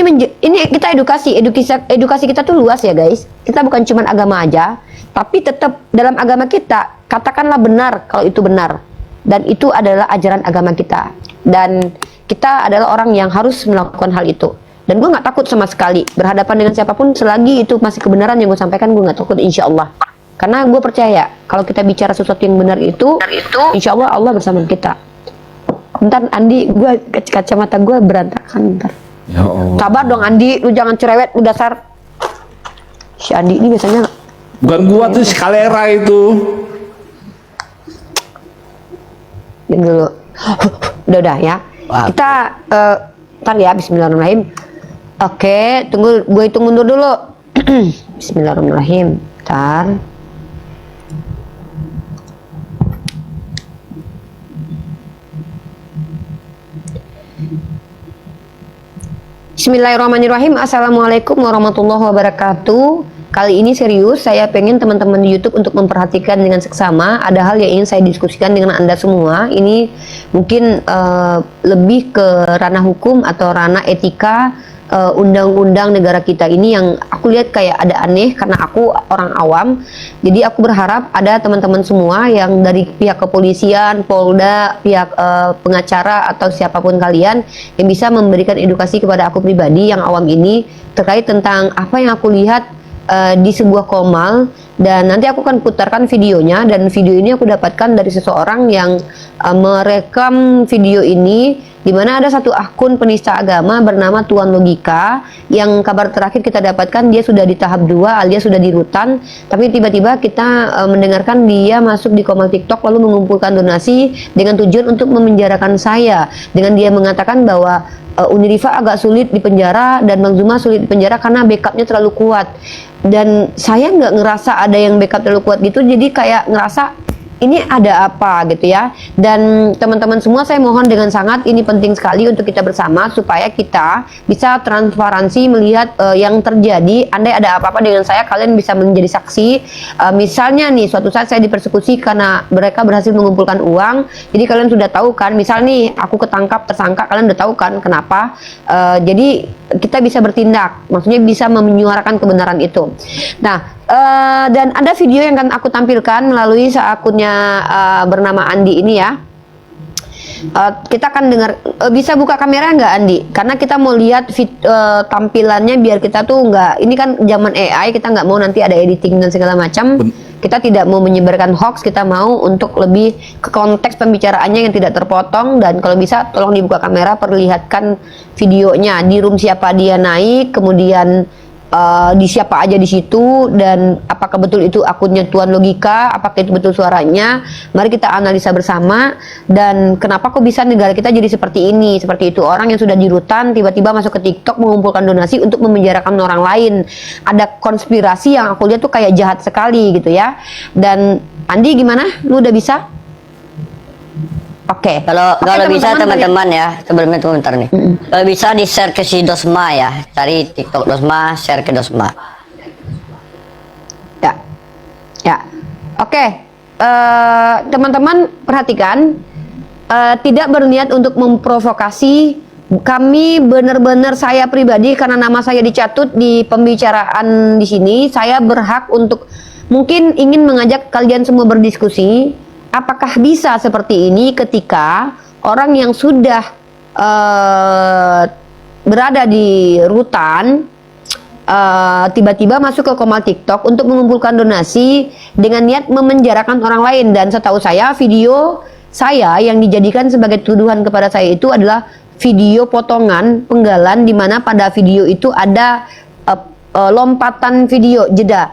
kita edukasi kita tuh luas ya, guys. Kita bukan cuma agama aja, tapi tetap dalam agama kita katakanlah benar kalau itu benar, dan itu adalah ajaran agama kita, dan kita adalah orang yang harus melakukan hal itu. Dan gue nggak takut sama sekali berhadapan dengan siapapun selagi itu masih kebenaran yang gue sampaikan. Gue nggak takut, insya Allah, karena gue percaya kalau kita bicara sesuatu yang benar itu insya Allah Allah bersama kita. Bentar Andi, gue kacamata gue berantakan. Bentar, Ya Allah. sabar dong Andi, lu jangan cerewet, lu dasar. Si Andi ini biasanya Bukan gua tuh, si Kalera itu. diam dulu. Udah ya. Wah. Kita ntar ya, Bismillahirrahmanirrahim. Oke, tunggu, gue hitung mundur dulu. Bismillahirrahmanirrahim. Ntar. Bismillahirrahmanirrahim. Assalamualaikum warahmatullahi wabarakatuh. kali ini serius, saya pengen teman-teman di YouTube untuk memperhatikan dengan seksama. Ada hal yang ingin saya diskusikan dengan Anda semua. Ini mungkin lebih ke ranah hukum atau ranah etika undang-undang negara kita ini yang aku lihat kayak ada aneh karena aku orang awam. Jadi aku berharap ada teman-teman semua yang dari pihak kepolisian, Polda, pihak pengacara atau siapapun kalian yang bisa memberikan edukasi kepada aku pribadi yang awam ini terkait tentang apa yang aku lihat di sebuah komal. Dan nanti aku akan putarkan videonya, dan video ini aku dapatkan dari seseorang yang merekam video ini, di mana ada satu akun penista agama bernama Tuan Logika yang kabar terakhir kita dapatkan dia sudah di tahap 2 alias sudah di rutan, tapi tiba-tiba kita mendengarkan dia masuk di komal TikTok lalu mengumpulkan donasi dengan tujuan untuk memenjarakan saya, dengan dia mengatakan bahwa Unirifa agak sulit di penjara dan Bang Zuma sulit di penjara karena backupnya terlalu kuat. Dan saya nggak ngerasa ada yang backup terlalu kuat gitu, jadi kayak ngerasa ini ada apa gitu ya. Dan teman-teman semua, saya mohon dengan sangat, ini penting sekali untuk kita bersama supaya kita bisa transparansi melihat yang terjadi. Andai ada apa-apa dengan saya, kalian bisa menjadi saksi. Misalnya nih, suatu saat saya dipersekusi karena mereka berhasil mengumpulkan uang, jadi kalian sudah tahu kan, misal nih aku ketangkap tersangka, kalian udah tahu kan kenapa. Jadi kita bisa bertindak, maksudnya bisa menyuarakan kebenaran itu. Nah, dan ada video yang akan aku tampilkan melalui akunnya bernama Andi ini ya. Kita akan dengar, bisa buka kamera nggak Andi? Karena kita mau lihat tampilannya biar kita tuh nggak, ini kan zaman AI, kita nggak mau nanti ada editing dan segala macam. Kita tidak mau menyebarkan hoax, kita mau untuk lebih ke konteks pembicaraannya yang tidak terpotong. Dan kalau bisa tolong dibuka kamera, perlihatkan videonya, di room siapa dia naik, kemudian di siapa aja di situ, dan apakah betul itu akunnya Tuan Logika, apakah itu betul suaranya. Mari kita analisa bersama. Dan kenapa kok bisa negara kita jadi seperti ini, seperti itu, orang yang sudah di rutan tiba-tiba masuk ke TikTok mengumpulkan donasi untuk memenjarakan orang lain. Ada konspirasi yang aku lihat tuh kayak jahat sekali gitu ya. Dan Andi gimana? Lu udah bisa? Oke. Kalau bisa teman-teman ya, sebelumnya itu bentar nih. Kalau bisa di share ke si Dosma ya, cari TikTok Dosma, share ke Dosma. Ya. Oke. Teman-teman perhatikan, tidak berniat untuk memprovokasi. Kami benar-benar, saya pribadi karena nama saya dicatut di pembicaraan di sini, saya berhak untuk mungkin ingin mengajak kalian semua berdiskusi. Apakah bisa seperti ini ketika orang yang sudah berada di rutan tiba-tiba masuk ke komal TikTok untuk mengumpulkan donasi dengan niat memenjarakan orang lain. Dan setahu saya, video saya yang dijadikan sebagai tuduhan kepada saya itu adalah video potongan penggalan, di mana pada video itu ada lompatan video jeda.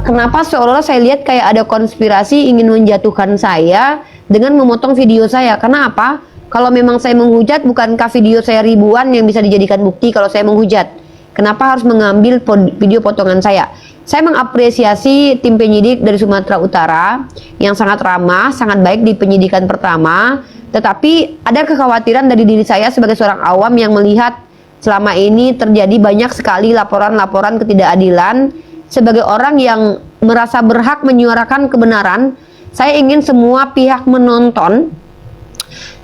Kenapa seolah-olah saya lihat kayak ada konspirasi ingin menjatuhkan saya dengan memotong video saya? Karena apa? Kalau memang saya menghujat, bukankah video saya ribuan yang bisa dijadikan bukti kalau saya menghujat? Kenapa harus mengambil video potongan saya? Saya mengapresiasi tim penyidik dari Sumatera Utara yang sangat ramah, sangat baik di penyidikan pertama. Tetapi ada kekhawatiran dari diri saya sebagai seorang awam yang melihat selama ini terjadi banyak sekali laporan-laporan ketidakadilan. Sebagai orang yang merasa berhak menyuarakan kebenaran, saya ingin semua pihak menonton.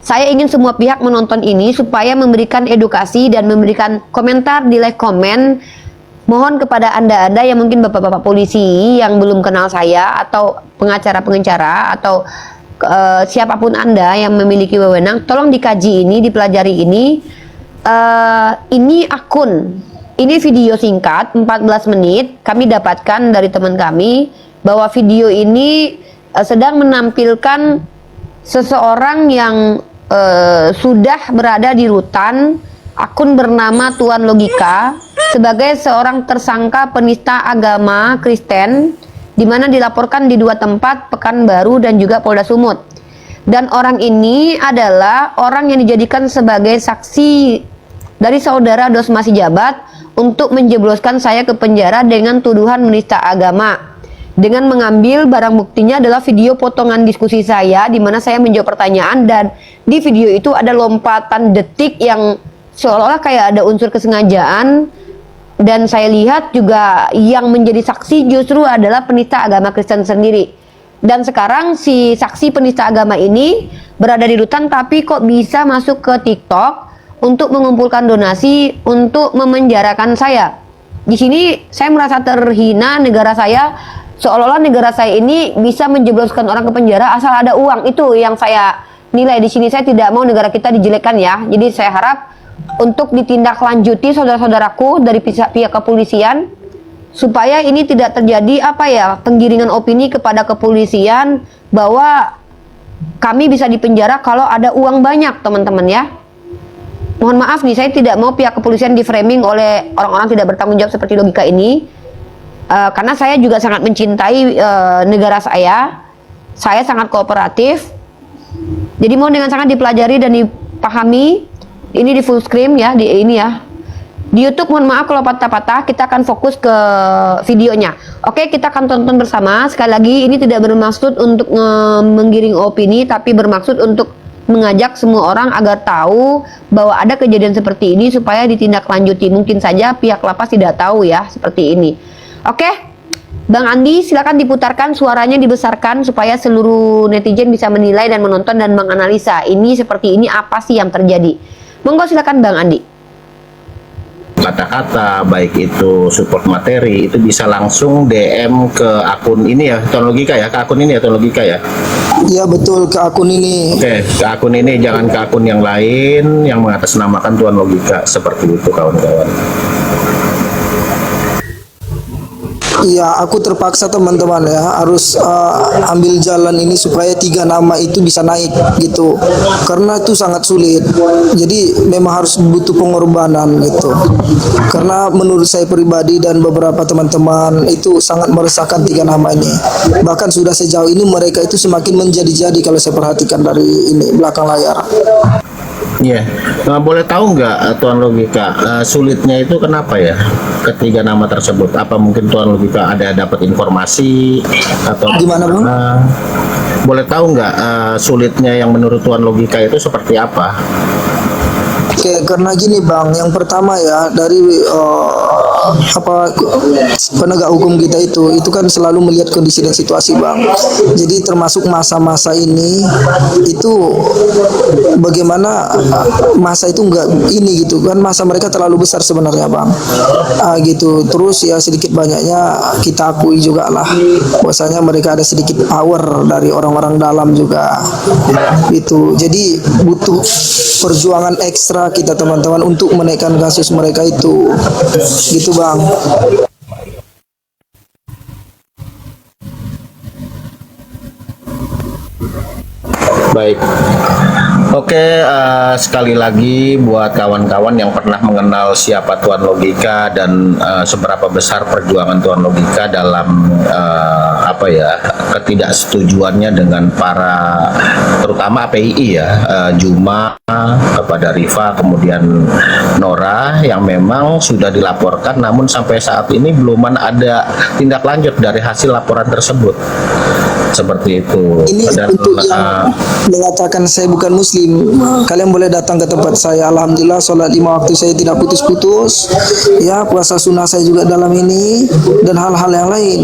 Saya ingin semua pihak menonton ini supaya memberikan edukasi dan memberikan komentar di like komen. Mohon kepada anda yang mungkin bapak-bapak polisi yang belum kenal saya, atau pengacara-pengacara, atau siapapun anda yang memiliki wewenang, tolong dikaji ini, dipelajari ini. Ini akun. Ini video singkat 14 menit kami dapatkan dari teman kami, bahwa video ini sedang menampilkan seseorang yang sudah berada di rutan, akun bernama Tuan Logika, sebagai seorang tersangka penista agama Kristen, di mana dilaporkan di 2 tempat, Pekanbaru dan juga Polda Sumut. Dan orang ini adalah orang yang dijadikan sebagai saksi dari saudara Dosma Sijabat untuk menjebloskan saya ke penjara dengan tuduhan menista agama, dengan mengambil barang buktinya adalah video potongan diskusi saya di mana saya menjawab pertanyaan. Dan di video itu ada lompatan detik yang seolah-olah kayak ada unsur kesengajaan Dan saya lihat juga yang menjadi saksi justru adalah penista agama Kristen sendiri. Dan sekarang si saksi penista agama ini berada di rutan, tapi kok bisa masuk ke TikTok untuk mengumpulkan donasi untuk memenjarakan saya. Di sini saya merasa terhina, negara saya seolah-olah negara saya ini bisa menjebloskan orang ke penjara asal ada uang. Itu yang saya nilai di sini. Saya tidak mau negara kita dijelekkan ya. Jadi saya harap untuk ditindaklanjuti saudara-saudaraku dari pihak kepolisian supaya ini tidak terjadi penggiringan opini kepada kepolisian bahwa kami bisa dipenjara kalau ada uang banyak, teman-teman ya. Mohon maaf nih, saya tidak mau pihak kepolisian di framing oleh orang-orang tidak bertanggung jawab seperti logika ini, karena saya juga sangat mencintai negara saya sangat kooperatif. Jadi mohon dengan sangat dipelajari dan dipahami. Ini di full screen ya, di YouTube. Mohon maaf kalau patah-patah, kita akan fokus ke videonya. Oke, kita akan tonton bersama. Sekali lagi, ini tidak bermaksud untuk menggiring opini, tapi bermaksud untuk mengajak semua orang agar tahu bahwa ada kejadian seperti ini supaya ditindaklanjuti. Mungkin saja pihak lapas tidak tahu ya, seperti ini. Oke, Bang Andi, silakan diputarkan suaranya, dibesarkan supaya seluruh netizen bisa menilai dan menonton dan menganalisa ini seperti ini apa sih yang terjadi. Monggo silakan Bang Andi. Kata-kata baik itu support materi itu bisa langsung DM ke akun ini ya, Tuan Logika ya, ke akun ini ya, Tuan Logika ya. Iya betul, ke akun ini. Oke, ke akun ini, jangan ke akun yang lain yang mengatasnamakan Tuan Logika, seperti itu kawan-kawan. Iya, aku terpaksa teman-teman ya harus ambil jalan ini supaya 3 nama itu bisa naik gitu. Karena itu sangat sulit. Jadi memang harus butuh pengorbanan gitu. Karena menurut saya pribadi dan beberapa teman-teman itu sangat meresahkan 3 nama ini. Bahkan sudah sejauh ini mereka itu semakin menjadi-jadi kalau saya perhatikan dari ini belakang layar. Iya, boleh tahu nggak Tuan Logika sulitnya itu kenapa ya ketiga nama tersebut? Apa mungkin Tuan Logika ada dapat informasi atau gimana Bang? Boleh tahu nggak sulitnya yang menurut Tuan Logika itu seperti apa? Oke, karena gini Bang, yang pertama ya dari penegak hukum kita itu kan selalu melihat kondisi dan situasi Bang. Jadi termasuk masa-masa ini itu bagaimana masa itu enggak ini gitu kan, masa mereka terlalu besar sebenarnya Bang. Gitu. Terus ya sedikit banyaknya kita akui juga lah bahwasanya mereka ada sedikit power dari orang-orang dalam juga. Gitu. Jadi butuh perjuangan ekstra kita teman-teman untuk menaikkan kasus mereka itu. Gitu Bang. Baik. Oke, sekali lagi buat kawan-kawan yang pernah mengenal siapa Tuan Logika dan seberapa besar perjuangan Tuan Logika dalam ketidaksetujuannya dengan para terutama APII ya, Juma, kepada Rifa, kemudian Nora yang memang sudah dilaporkan namun sampai saat ini belum ada tindak lanjut dari hasil laporan tersebut. Seperti itu. Ini dan, untuk yang mengatakan saya bukan muslim, kalian boleh datang ke tempat saya. Alhamdulillah sholat 5 waktu saya tidak putus-putus ya, puasa sunnah saya juga dalam ini dan hal-hal yang lain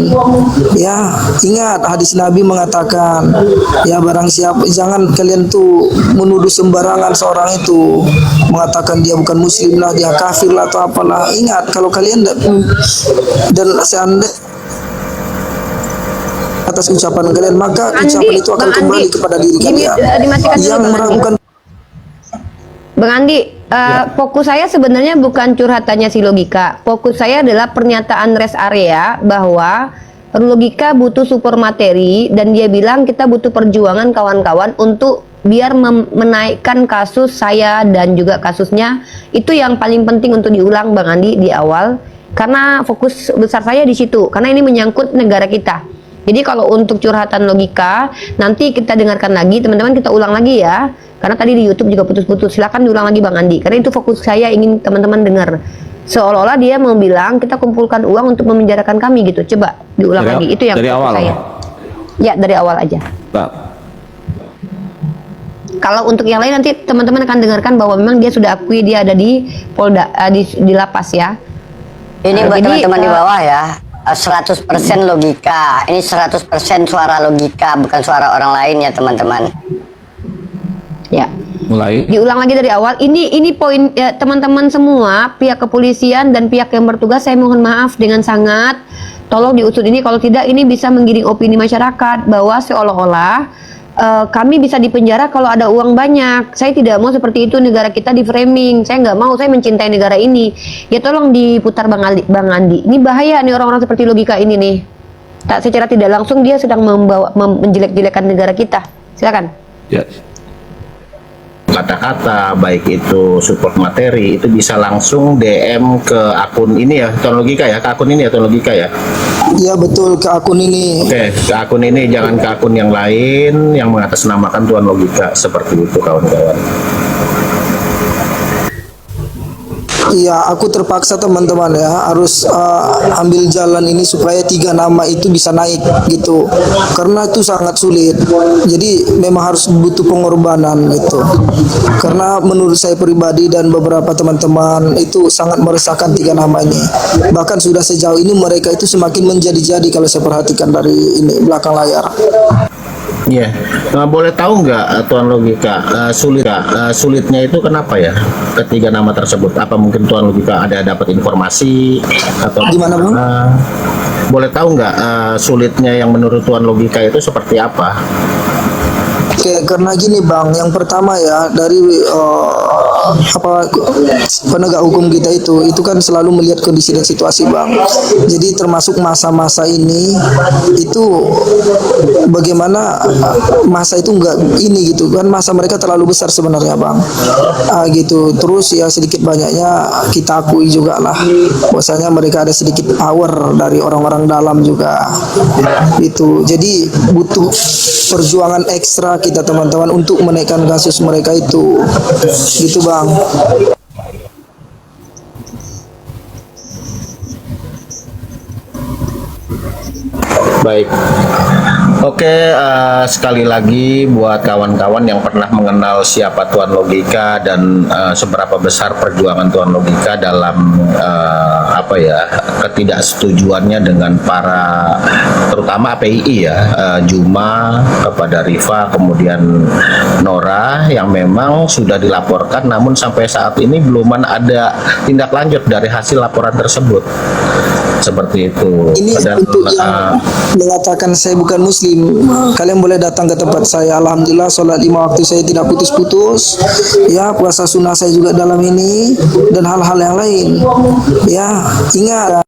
ya. Ingat hadis Nabi mengatakan ya, barang siapa, jangan kalian tuh menuduh sembarangan seorang itu mengatakan dia bukan muslim lah, dia kafir lah atau apalah. Ingat kalau kalian dan seandainya atas ucapan kalian, maka ucapan itu akan kembali kepada diri kalian yang meragukan. Bang Andi, fokus saya sebenarnya bukan curhatannya si Logika. Fokus saya adalah pernyataan rest area bahwa Logika butuh super materi dan dia bilang kita butuh perjuangan kawan-kawan untuk biar menaikkan kasus saya dan juga kasusnya. Itu yang paling penting untuk diulang Bang Andi di awal, karena fokus besar saya di situ, karena ini menyangkut negara kita. Jadi kalau untuk curhatan Logika nanti kita dengarkan lagi teman-teman, kita ulang lagi ya, karena tadi di YouTube juga putus-putus. Silakan diulang lagi Bang Andi, karena itu fokus saya ingin teman-teman dengar. Seolah-olah dia mau bilang kita kumpulkan uang untuk memenjarakan kami gitu. Coba diulang lagi, itu yang dari awal saya. Ya dari awal aja. Kalau untuk yang lain nanti teman-teman akan dengarkan bahwa memang dia sudah akui dia ada di Polda, di lapas ya. Ini buat Jadi, teman-teman di bawah ya, 100% logika. Ini 100% suara logika, bukan suara orang lain ya teman-teman. Ya. Mulai. Diulang lagi dari awal. Ini poin ya, teman-teman semua, pihak kepolisian dan pihak yang bertugas, saya mohon maaf dengan sangat. Tolong diusut ini, kalau tidak ini bisa menggiring opini masyarakat bahwa seolah-olah kami bisa dipenjara kalau ada uang banyak. Saya tidak mau seperti itu, negara kita di framing. Saya nggak mau, saya mencintai negara ini. Ya tolong diputar Bang Andi. Ini bahaya nih orang-orang seperti logika ini nih. Tak secara tidak langsung dia sedang menjelek-jelekan negara kita. Silakan. Ya. Kata-kata baik itu support materi itu bisa langsung DM ke akun ini ya, Tuan Logika ya, ke akun ini ya, Tuan Logika ya. Iya betul, ke akun ini. Oke, ke akun ini, jangan ke akun yang lain yang mengatasnamakan Tuan Logika, seperti itu kawan-kawan. Iya, aku terpaksa teman-teman ya harus ambil jalan ini supaya 3 nama itu bisa naik gitu. Karena itu sangat sulit. Jadi memang harus butuh pengorbanan gitu. Karena menurut saya pribadi dan beberapa teman-teman itu sangat meresahkan 3 nama ini. Bahkan sudah sejauh ini mereka itu semakin menjadi-jadi kalau saya perhatikan dari ini belakang layar. Iya, boleh tahu nggak Tuan Logika sulitnya itu kenapa ya ketiga nama tersebut? Apa mungkin Tuan Logika ada dapat informasi atau Gimana, Bang? Boleh tahu nggak sulitnya yang menurut Tuan Logika itu seperti apa? Oke, karena gini Bang, yang pertama ya dari penegak hukum kita itu kan selalu melihat kondisi dan situasi Bang. Jadi termasuk masa-masa ini itu bagaimana masa itu enggak ini gitu kan, masa mereka terlalu besar sebenarnya Bang. Gitu. Terus ya sedikit banyaknya kita akui juga lah bahwasanya mereka ada sedikit power dari orang-orang dalam juga. Itu. Jadi butuh perjuangan ekstra kita teman-teman untuk menaikkan kasus mereka itu. Gitu Bang. Baik. Oke, sekali lagi buat kawan-kawan yang pernah mengenal siapa Tuan Logika dan seberapa besar perjuangan Tuan Logika dalam ketidaksetujuannya dengan para terutama APII ya, Juma, kepada Rifa, kemudian Nora yang memang sudah dilaporkan namun sampai saat ini belum ada tindak lanjut dari hasil laporan tersebut. Seperti itu. Ini untuk yang mengatakan saya bukan muslim, kalian boleh datang ke tempat saya. Alhamdulillah sholat 5 waktu saya tidak putus-putus. Ya, puasa sunnah saya juga dalam ini dan hal-hal yang lain. Ya, ingat.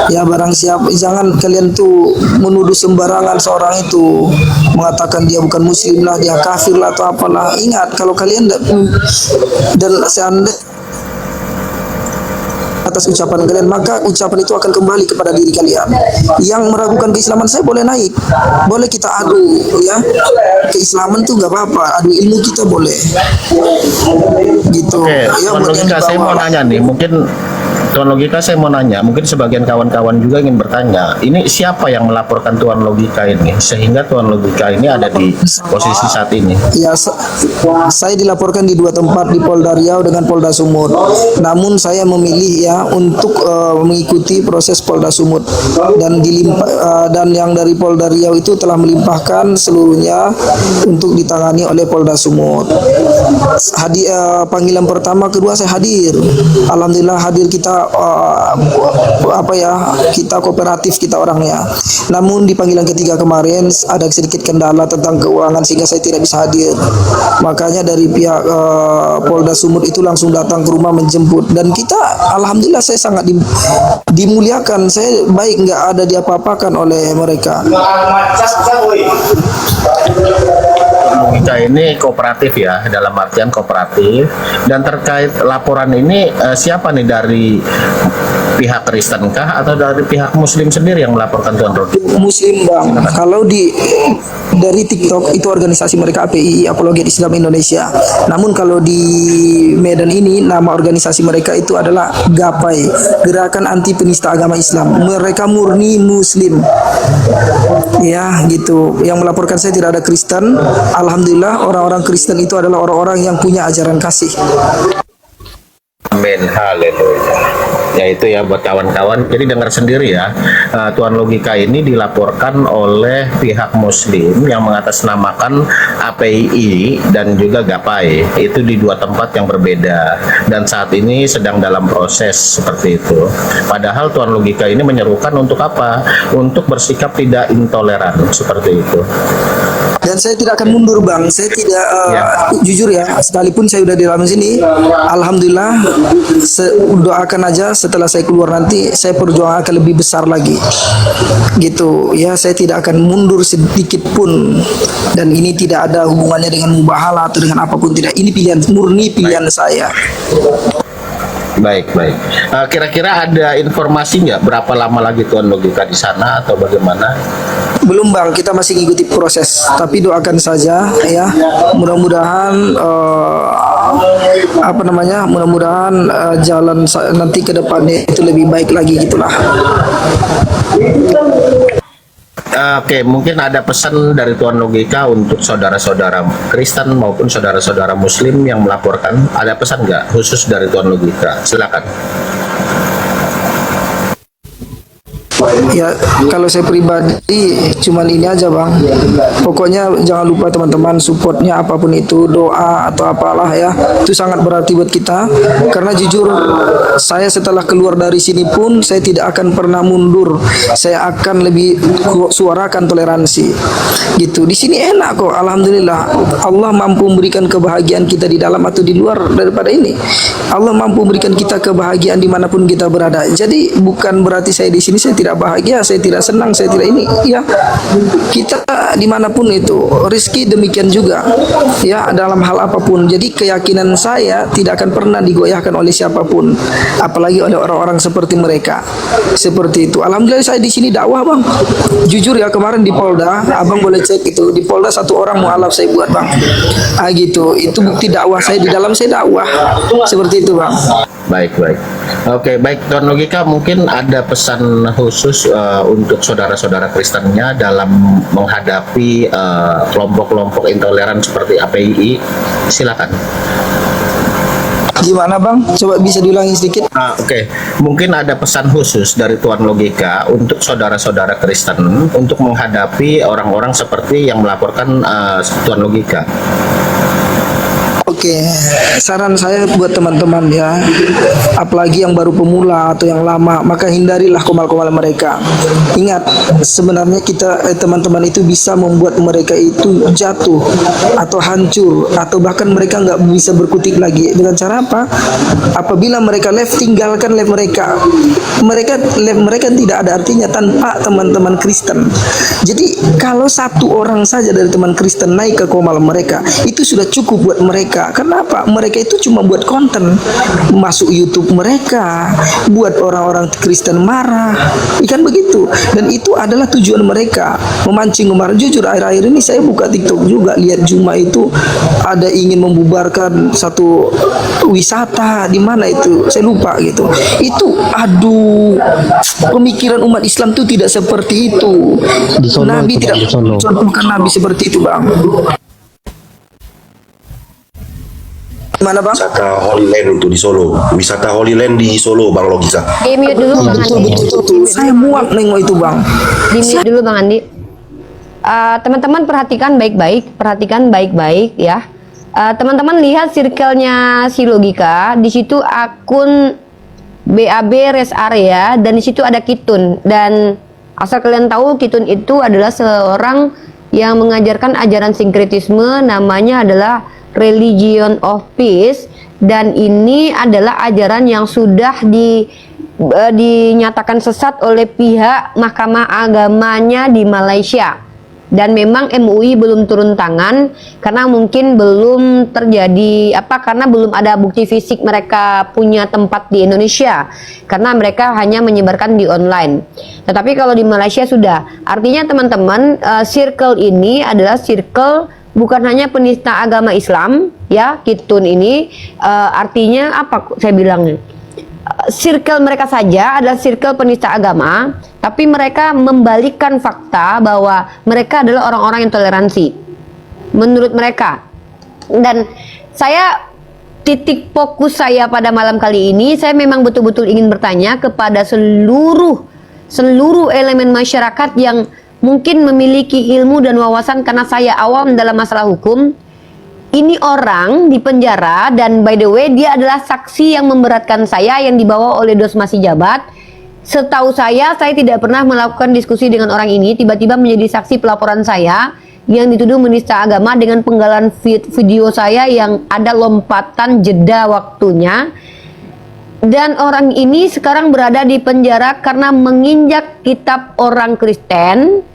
Ya, barang siapa, jangan kalian tuh menuduh sembarangan seorang itu, mengatakan dia bukan muslim lah, dia kafir lah atau apalah. Ingat, kalau kalian dan seandainya atas ucapan kalian, maka ucapan itu akan kembali kepada diri kalian. Yang meragukan keislaman saya boleh naik, boleh kita adu ya, keislaman tuh nggak apa-apa, adu ilmu kita boleh gitu. Oke, Ya, Tuan Logika saya mau nanya nih, mungkin Tuan Logika saya mau nanya, mungkin sebagian kawan-kawan juga ingin bertanya, ini siapa yang melaporkan Tuan Logika ini sehingga Tuan Logika ini ada di posisi saat ini? Ya, saya dilaporkan di 2 tempat, di Polda Riau dengan Polda Sumut. Namun saya memilih ya untuk mengikuti proses Polda Sumut dan yang dari Polda Riau itu telah melimpahkan seluruhnya untuk ditangani oleh Polda Sumut. Panggilan pertama, kedua saya hadir. Alhamdulillah hadir kita kita kooperatif kita orangnya. Namun di panggilan ketiga kemarin ada sedikit kendala tentang keuangan sehingga saya tidak bisa hadir. Makanya dari pihak Polda Sumut itu langsung datang ke rumah menjemput dan kita alhamdulillah saya sangat dimuliakan. Saya baik, nggak ada diapa-apakan oleh mereka. Logika ini kooperatif ya, dalam artian kooperatif. Dan terkait laporan ini siapa nih, dari pihak Kristen kah atau dari pihak Muslim sendiri yang melaporkan Tuan Rodi? Muslim Bang. Kalau dari TikTok itu organisasi mereka APII, Apologet Islam Indonesia. Namun kalau di Medan ini nama organisasi mereka itu adalah GAPAI, Gerakan Anti Penista Agama Islam. Mereka murni Muslim. Ya, gitu. Yang melaporkan saya tidak ada Kristen. Alhamdulillah orang-orang Kristen itu adalah orang-orang yang punya ajaran kasih. Amin, haleluya. Ya itu ya buat kawan-kawan. Jadi dengar sendiri ya, Tuan Logika ini dilaporkan oleh pihak Muslim yang mengatasnamakan APII dan juga Gapai. Itu di dua tempat yang berbeda dan saat ini sedang dalam proses seperti itu. Padahal Tuan Logika ini menyerukan untuk apa? Untuk bersikap tidak intoleran seperti itu. Dan saya tidak akan mundur bang, saya tidak jujur ya, sekalipun saya udah di dalam sini, alhamdulillah, doakan aja setelah saya keluar nanti saya perjuangan akan lebih besar lagi, gitu ya. Saya tidak akan mundur sedikit pun, dan ini tidak ada hubungannya dengan mubahalah atau dengan apapun, tidak. Ini pilihan murni, pilihan saya. Baik. Kira-kira ada informasi nggak berapa lama lagi Tuan Logika di sana atau bagaimana? Belum bang, kita masih ngikuti proses. Tapi doakan saja ya. Mudah-mudahan mudah-mudahan jalan nanti ke depannya itu lebih baik lagi gitulah. Oke, mungkin ada pesan dari Tuan Logika untuk saudara-saudara Kristen maupun saudara-saudara Muslim yang melaporkan. Ada pesan nggak khusus dari Tuan Logika? Silakan. Ya, kalau saya pribadi cuman ini aja bang. Pokoknya jangan lupa teman-teman, supportnya apapun itu, doa atau apalah ya, itu sangat berarti buat kita. Karena jujur saya setelah keluar dari sini pun saya tidak akan pernah mundur. Saya akan lebih suarakan toleransi. Gitu. Di sini enak kok, alhamdulillah. Allah mampu memberikan kebahagiaan kita di dalam atau di luar daripada ini. Allah mampu memberikan kita kebahagiaan dimanapun kita berada. Jadi bukan berarti saya di sini saya tidak bahagia, saya tidak senang, saya tidak ini ya. Kita dimanapun itu rezeki demikian juga ya, dalam hal apapun. Jadi keyakinan saya tidak akan pernah digoyahkan oleh siapapun, apalagi oleh orang-orang seperti mereka. Seperti itu. Alhamdulillah saya di sini dakwah bang. Jujur ya, kemarin di Polda, abang boleh cek itu, di Polda 1 orang mualaf saya buat bang. Gitu. Itu bukti dakwah saya, di dalam saya dakwah. Seperti itu bang. Baik. Oke, baik Tuan Logika, mungkin ada pesan khusus untuk saudara-saudara Kristennya dalam menghadapi kelompok-kelompok intoleran seperti APII. Silakan. Gimana bang? Coba bisa diulangi sedikit. Oke. Mungkin ada pesan khusus dari Tuan Logika untuk saudara-saudara Kristen untuk menghadapi orang-orang seperti yang melaporkan Tuan Logika. Oke, saran saya buat teman-teman ya, apalagi yang baru pemula atau yang lama, maka hindarilah komal-komal mereka. Ingat, sebenarnya kita teman-teman itu bisa membuat mereka itu jatuh atau hancur, atau bahkan mereka nggak bisa berkutik lagi. Dengan cara apa? Apabila mereka live, tinggalkan live mereka. Live mereka tidak ada artinya tanpa teman-teman Kristen. Jadi kalau 1 orang saja dari teman Kristen naik ke komal mereka, itu sudah cukup buat mereka. Kenapa? Mereka itu cuma buat konten, masuk YouTube mereka, buat orang-orang Kristen marah, ikan begitu. Dan itu adalah tujuan mereka, memancing marah. Jujur akhir-akhir ini saya buka TikTok juga, lihat Juma itu ada ingin membubarkan satu wisata di mana itu, saya lupa gitu. Itu aduh, pemikiran umat Islam itu tidak seperti itu. Nabi tidak mencontohkan Nabi seperti itu bang. Mana bang? Wisata Holy Land itu di Solo. Wisata Holy Land di Solo Bang Logika. Di mute dulu Bang Andi. Betul. Saya muak nengok itu bang. Di mute dulu Bang Andi. Teman-teman perhatikan baik-baik ya. Teman-teman lihat circle-nya si Logika. Di situ akun BAB Rest Area dan di situ ada Kitun. Dan asal kalian tahu, Kitun itu adalah seorang yang mengajarkan ajaran sinkretisme, namanya adalah Religion of Peace, dan ini adalah ajaran yang sudah dinyatakan sesat oleh pihak Mahkamah Agamanya di Malaysia. Dan memang MUI belum turun tangan karena mungkin belum terjadi karena belum ada bukti fisik mereka punya tempat di Indonesia, karena mereka hanya menyebarkan di online. Tetapi kalau di Malaysia sudah. Artinya teman-teman, circle ini adalah circle bukan hanya penista agama Islam ya, Kitun ini artinya apa saya bilangnya, circle mereka saja adalah circle penista agama, tapi mereka membalikkan fakta bahwa mereka adalah orang-orang yang toleransi menurut mereka. Dan saya titik fokus saya pada malam kali ini, saya memang betul-betul ingin bertanya kepada seluruh elemen masyarakat yang mungkin memiliki ilmu dan wawasan, karena saya awam dalam masalah hukum. Ini orang di penjara, dan by the way dia adalah saksi yang memberatkan saya yang dibawa oleh dos masih jabat. Setahu saya tidak pernah melakukan diskusi dengan orang ini, tiba-tiba menjadi saksi pelaporan saya yang dituduh menista agama dengan penggalan video saya yang ada lompatan jeda waktunya. Dan orang ini sekarang berada di penjara karena menginjak kitab orang Kristen.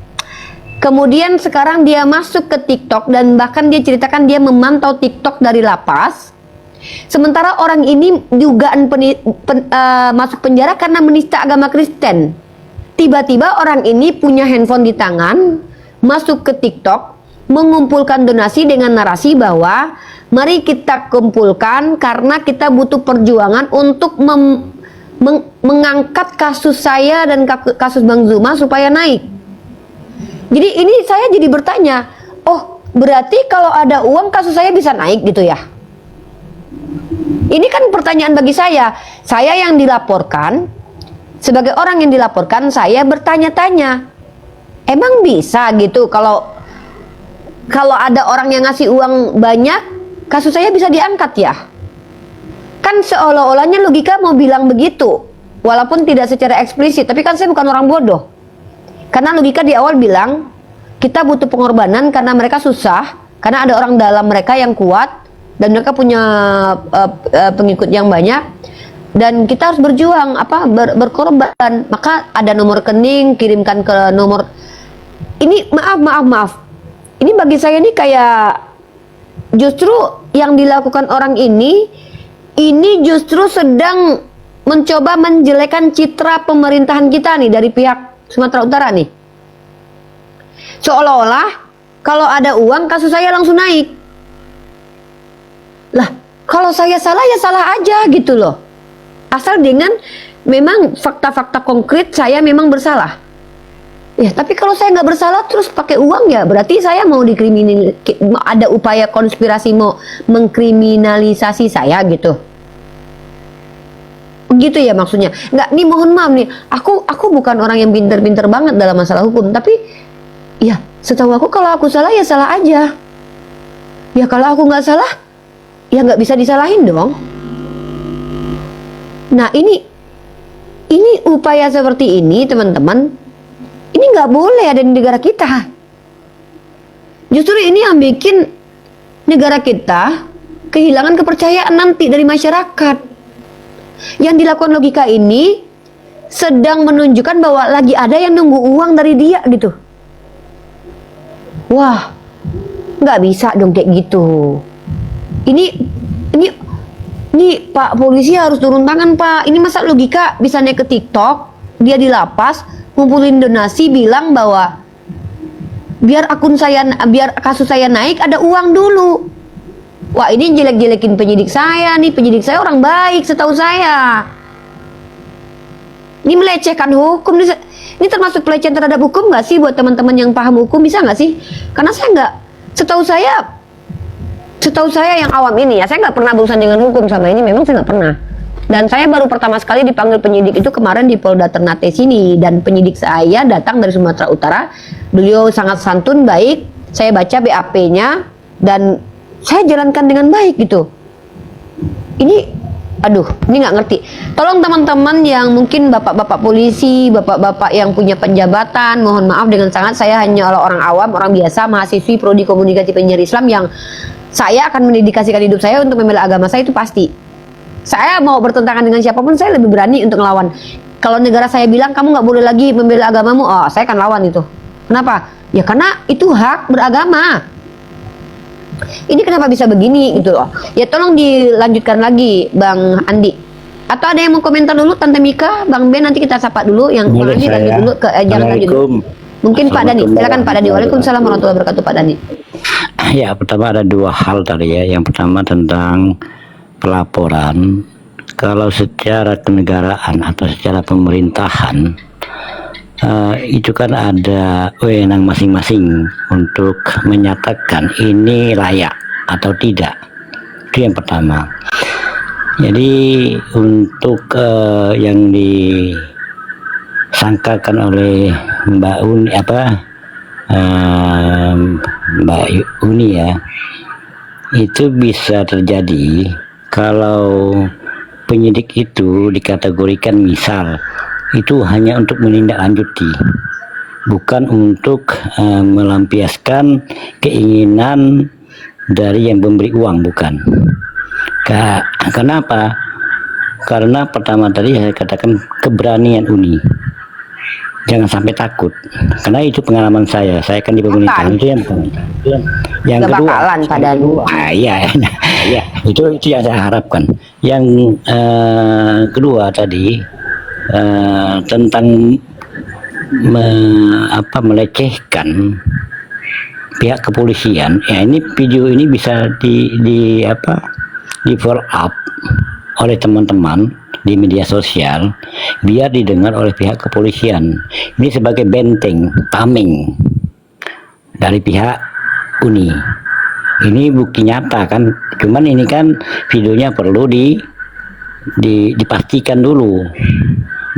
Kemudian sekarang dia masuk ke TikTok, dan bahkan dia ceritakan dia memantau TikTok dari lapas. Sementara orang ini dugaan masuk penjara karena menista agama Kristen. Tiba-tiba orang ini punya handphone di tangan, masuk ke TikTok, mengumpulkan donasi dengan narasi bahwa mari kita kumpulkan karena kita butuh perjuangan untuk mengangkat kasus saya dan kasus Bang Zuma supaya naik. Jadi ini saya jadi bertanya, oh berarti kalau ada uang kasus saya bisa naik gitu ya? Ini kan pertanyaan bagi saya yang dilaporkan, sebagai orang yang dilaporkan, saya bertanya-tanya, emang bisa gitu kalau ada orang yang ngasih uang banyak, kasus saya bisa diangkat ya? Kan seolah-olahnya logika mau bilang begitu, walaupun tidak secara eksplisit, tapi kan saya bukan orang bodoh. Karena logika di awal bilang, kita butuh pengorbanan karena mereka susah, karena ada orang dalam mereka yang kuat, dan mereka punya pengikut yang banyak, dan kita harus berjuang, berkorban. Maka ada nomor rekening, kirimkan ke nomor. Ini maaf. Ini bagi saya ini kayak, justru yang dilakukan orang ini justru sedang mencoba menjelekan citra pemerintahan kita nih dari pihak Sumatera Utara nih. Seolah-olah kalau ada uang kasus saya langsung naik. Lah, kalau saya salah ya salah aja gitu loh. Asal dengan memang fakta-fakta konkret saya memang bersalah. Ya, tapi kalau saya nggak bersalah terus pakai uang, ya berarti saya mau ada upaya konspirasi mau mengkriminalisasi saya gitu. Begitu ya maksudnya. Nggak, nih mohon maaf nih, aku bukan orang yang pinter-pinter banget dalam masalah hukum, tapi ya setahu aku kalau aku salah ya salah aja. Ya kalau aku nggak salah ya nggak bisa disalahin dong. Nah ini upaya seperti ini teman-teman, ini nggak boleh ada di negara kita. Justru ini yang bikin negara kita kehilangan kepercayaan nanti dari masyarakat. Yang dilakukan logika ini sedang menunjukkan bahwa lagi ada yang nunggu uang dari dia gitu. Wah, nggak bisa dong kayak gitu. Ini Pak polisi harus turun tangan Pak. Ini masa logika bisa naik ke TikTok, dia di lapas, ngumpulin donasi, bilang bahwa biar kasus saya naik ada uang dulu. Wah, ini jelek-jelekin penyidik saya nih. Penyidik saya orang baik setahu saya. Ini melecehkan hukum. Ini termasuk pelecehan terhadap hukum nggak sih buat teman-teman yang paham hukum? Bisa nggak sih? Karena saya nggak, setahu saya yang awam ini ya, saya nggak pernah berurusan dengan hukum sama ini. Memang saya nggak pernah. Dan saya baru pertama sekali dipanggil penyidik itu kemarin di Polda Ternate sini. Dan penyidik saya datang dari Sumatera Utara. Beliau sangat santun, baik. Saya baca BAP-nya dan saya jalankan dengan baik gitu. Ini nggak ngerti. Tolong teman-teman yang mungkin bapak-bapak polisi, bapak-bapak yang punya penjabatan, mohon maaf dengan sangat, saya hanya orang awam, orang biasa, mahasiswi prodi komunikasi penyiar Islam yang saya akan mendedikasikan hidup saya untuk membela agama saya, itu pasti. Saya mau bertentangan dengan siapapun, saya lebih berani untuk ngelawan. Kalau negara saya bilang kamu nggak boleh lagi membela agamamu, saya akan lawan itu. Kenapa? Ya karena itu hak beragama. Ini kenapa bisa begini gitu loh. Ya tolong dilanjutkan lagi Bang Andi. Atau ada yang mau komentar dulu Tante Mika, Bang Ben, nanti kita sapa dulu yang Bang Andi lanjut dulu ke jangan lanjut dulu. Mungkin Pak Dani, silakan Pak Dani. Waalaikumsalam warahmatullahi wabarakatuh Pak Dani. Ya, pertama ada dua hal tadi ya. Yang pertama tentang pelaporan. Kalau secara kenegaraan atau secara pemerintahan itu kan ada wewenang masing-masing untuk menyatakan ini layak atau tidak. Itu yang pertama. Jadi untuk yang disangkakan oleh Mbak Uni ya, itu bisa terjadi kalau penyidik itu dikategorikan misal itu hanya untuk menindaklanjuti, bukan untuk melampiaskan keinginan dari yang memberi uang, bukan. Kenapa? Karena pertama tadi saya katakan keberanian Uni. Jangan sampai takut, karena itu pengalaman saya kan di pemerintahan. Itu yang Gak kedua, bakalan padahal. iya, itu yang saya harapkan. Yang kedua tadi tentang melecehkan pihak kepolisian. Ya, ini video ini bisa di follow up oleh teman-teman di media sosial biar didengar oleh pihak kepolisian. Ini sebagai benteng tameng dari pihak Uni. Ini bukti nyata kan, cuman ini kan videonya perlu dipastikan dulu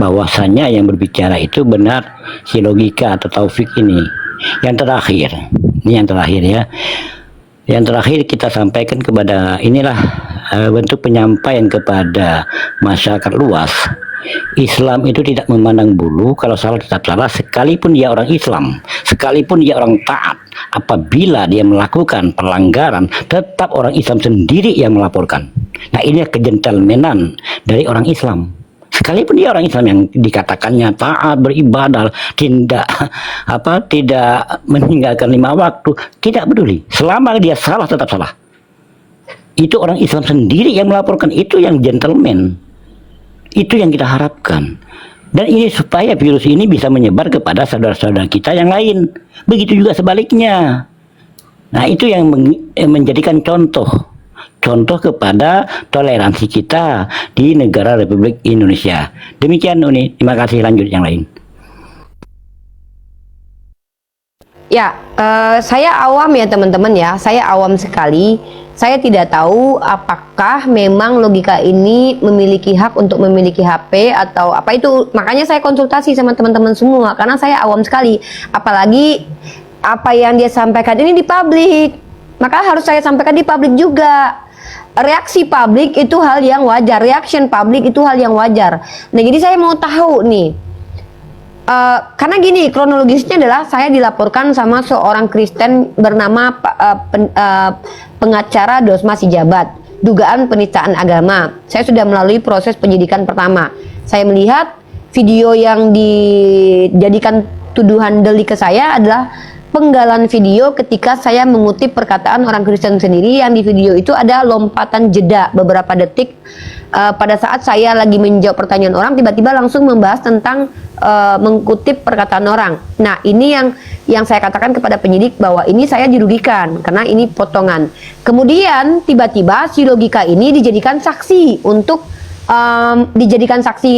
bahwasannya yang berbicara itu benar si Logika atau Taufik ini. Yang terakhir, ini yang terakhir ya. Yang terakhir kita sampaikan kepada inilah bentuk penyampaian kepada masyarakat luas. Islam itu tidak memandang bulu, kalau salah tetap salah, sekalipun dia orang Islam, sekalipun dia orang taat. Apabila dia melakukan pelanggaran, tetap orang Islam sendiri yang melaporkan. Nah, ini kegentlemanan dari orang Islam. Sekalipun dia orang Islam yang dikatakannya taat, beribadah, tidak meninggalkan 5 waktu, tidak peduli. Selama dia salah tetap salah. Itu orang Islam sendiri yang melaporkan, itu yang gentleman. Itu yang kita harapkan. Dan ini supaya virus ini bisa menyebar kepada saudara-saudara kita yang lain. Begitu juga sebaliknya. Nah, itu yang menjadikan contoh kepada toleransi kita di negara Republik Indonesia. Demikian Uni, terima kasih. Lanjut yang lain. Ya, saya awam ya teman-teman ya, saya awam sekali. Saya tidak tahu apakah memang Logika ini memiliki hak untuk memiliki HP atau apa itu. Makanya saya konsultasi sama teman-teman semua, karena saya awam sekali. Apalagi apa yang dia sampaikan ini di publik, maka harus saya sampaikan di publik juga. Reaksi publik itu hal yang wajar, reaction publik itu hal yang wajar. Nah, jadi saya mau tahu nih, karena gini, kronologisnya adalah saya dilaporkan sama seorang Kristen bernama pengacara Dosma Sijabat, dugaan penistaan agama. Saya sudah melalui proses penyidikan pertama. Saya melihat video yang dijadikan tuduhan delik ke saya adalah penggalan video ketika saya mengutip perkataan orang Kristen sendiri, yang di video itu ada lompatan jeda beberapa detik pada saat saya lagi menjawab pertanyaan orang, tiba-tiba langsung membahas tentang mengutip perkataan orang. Nah, ini yang saya katakan kepada penyidik bahwa ini saya dirugikan karena ini potongan. Kemudian tiba-tiba si Logika ini dijadikan saksi untuk dijadikan saksi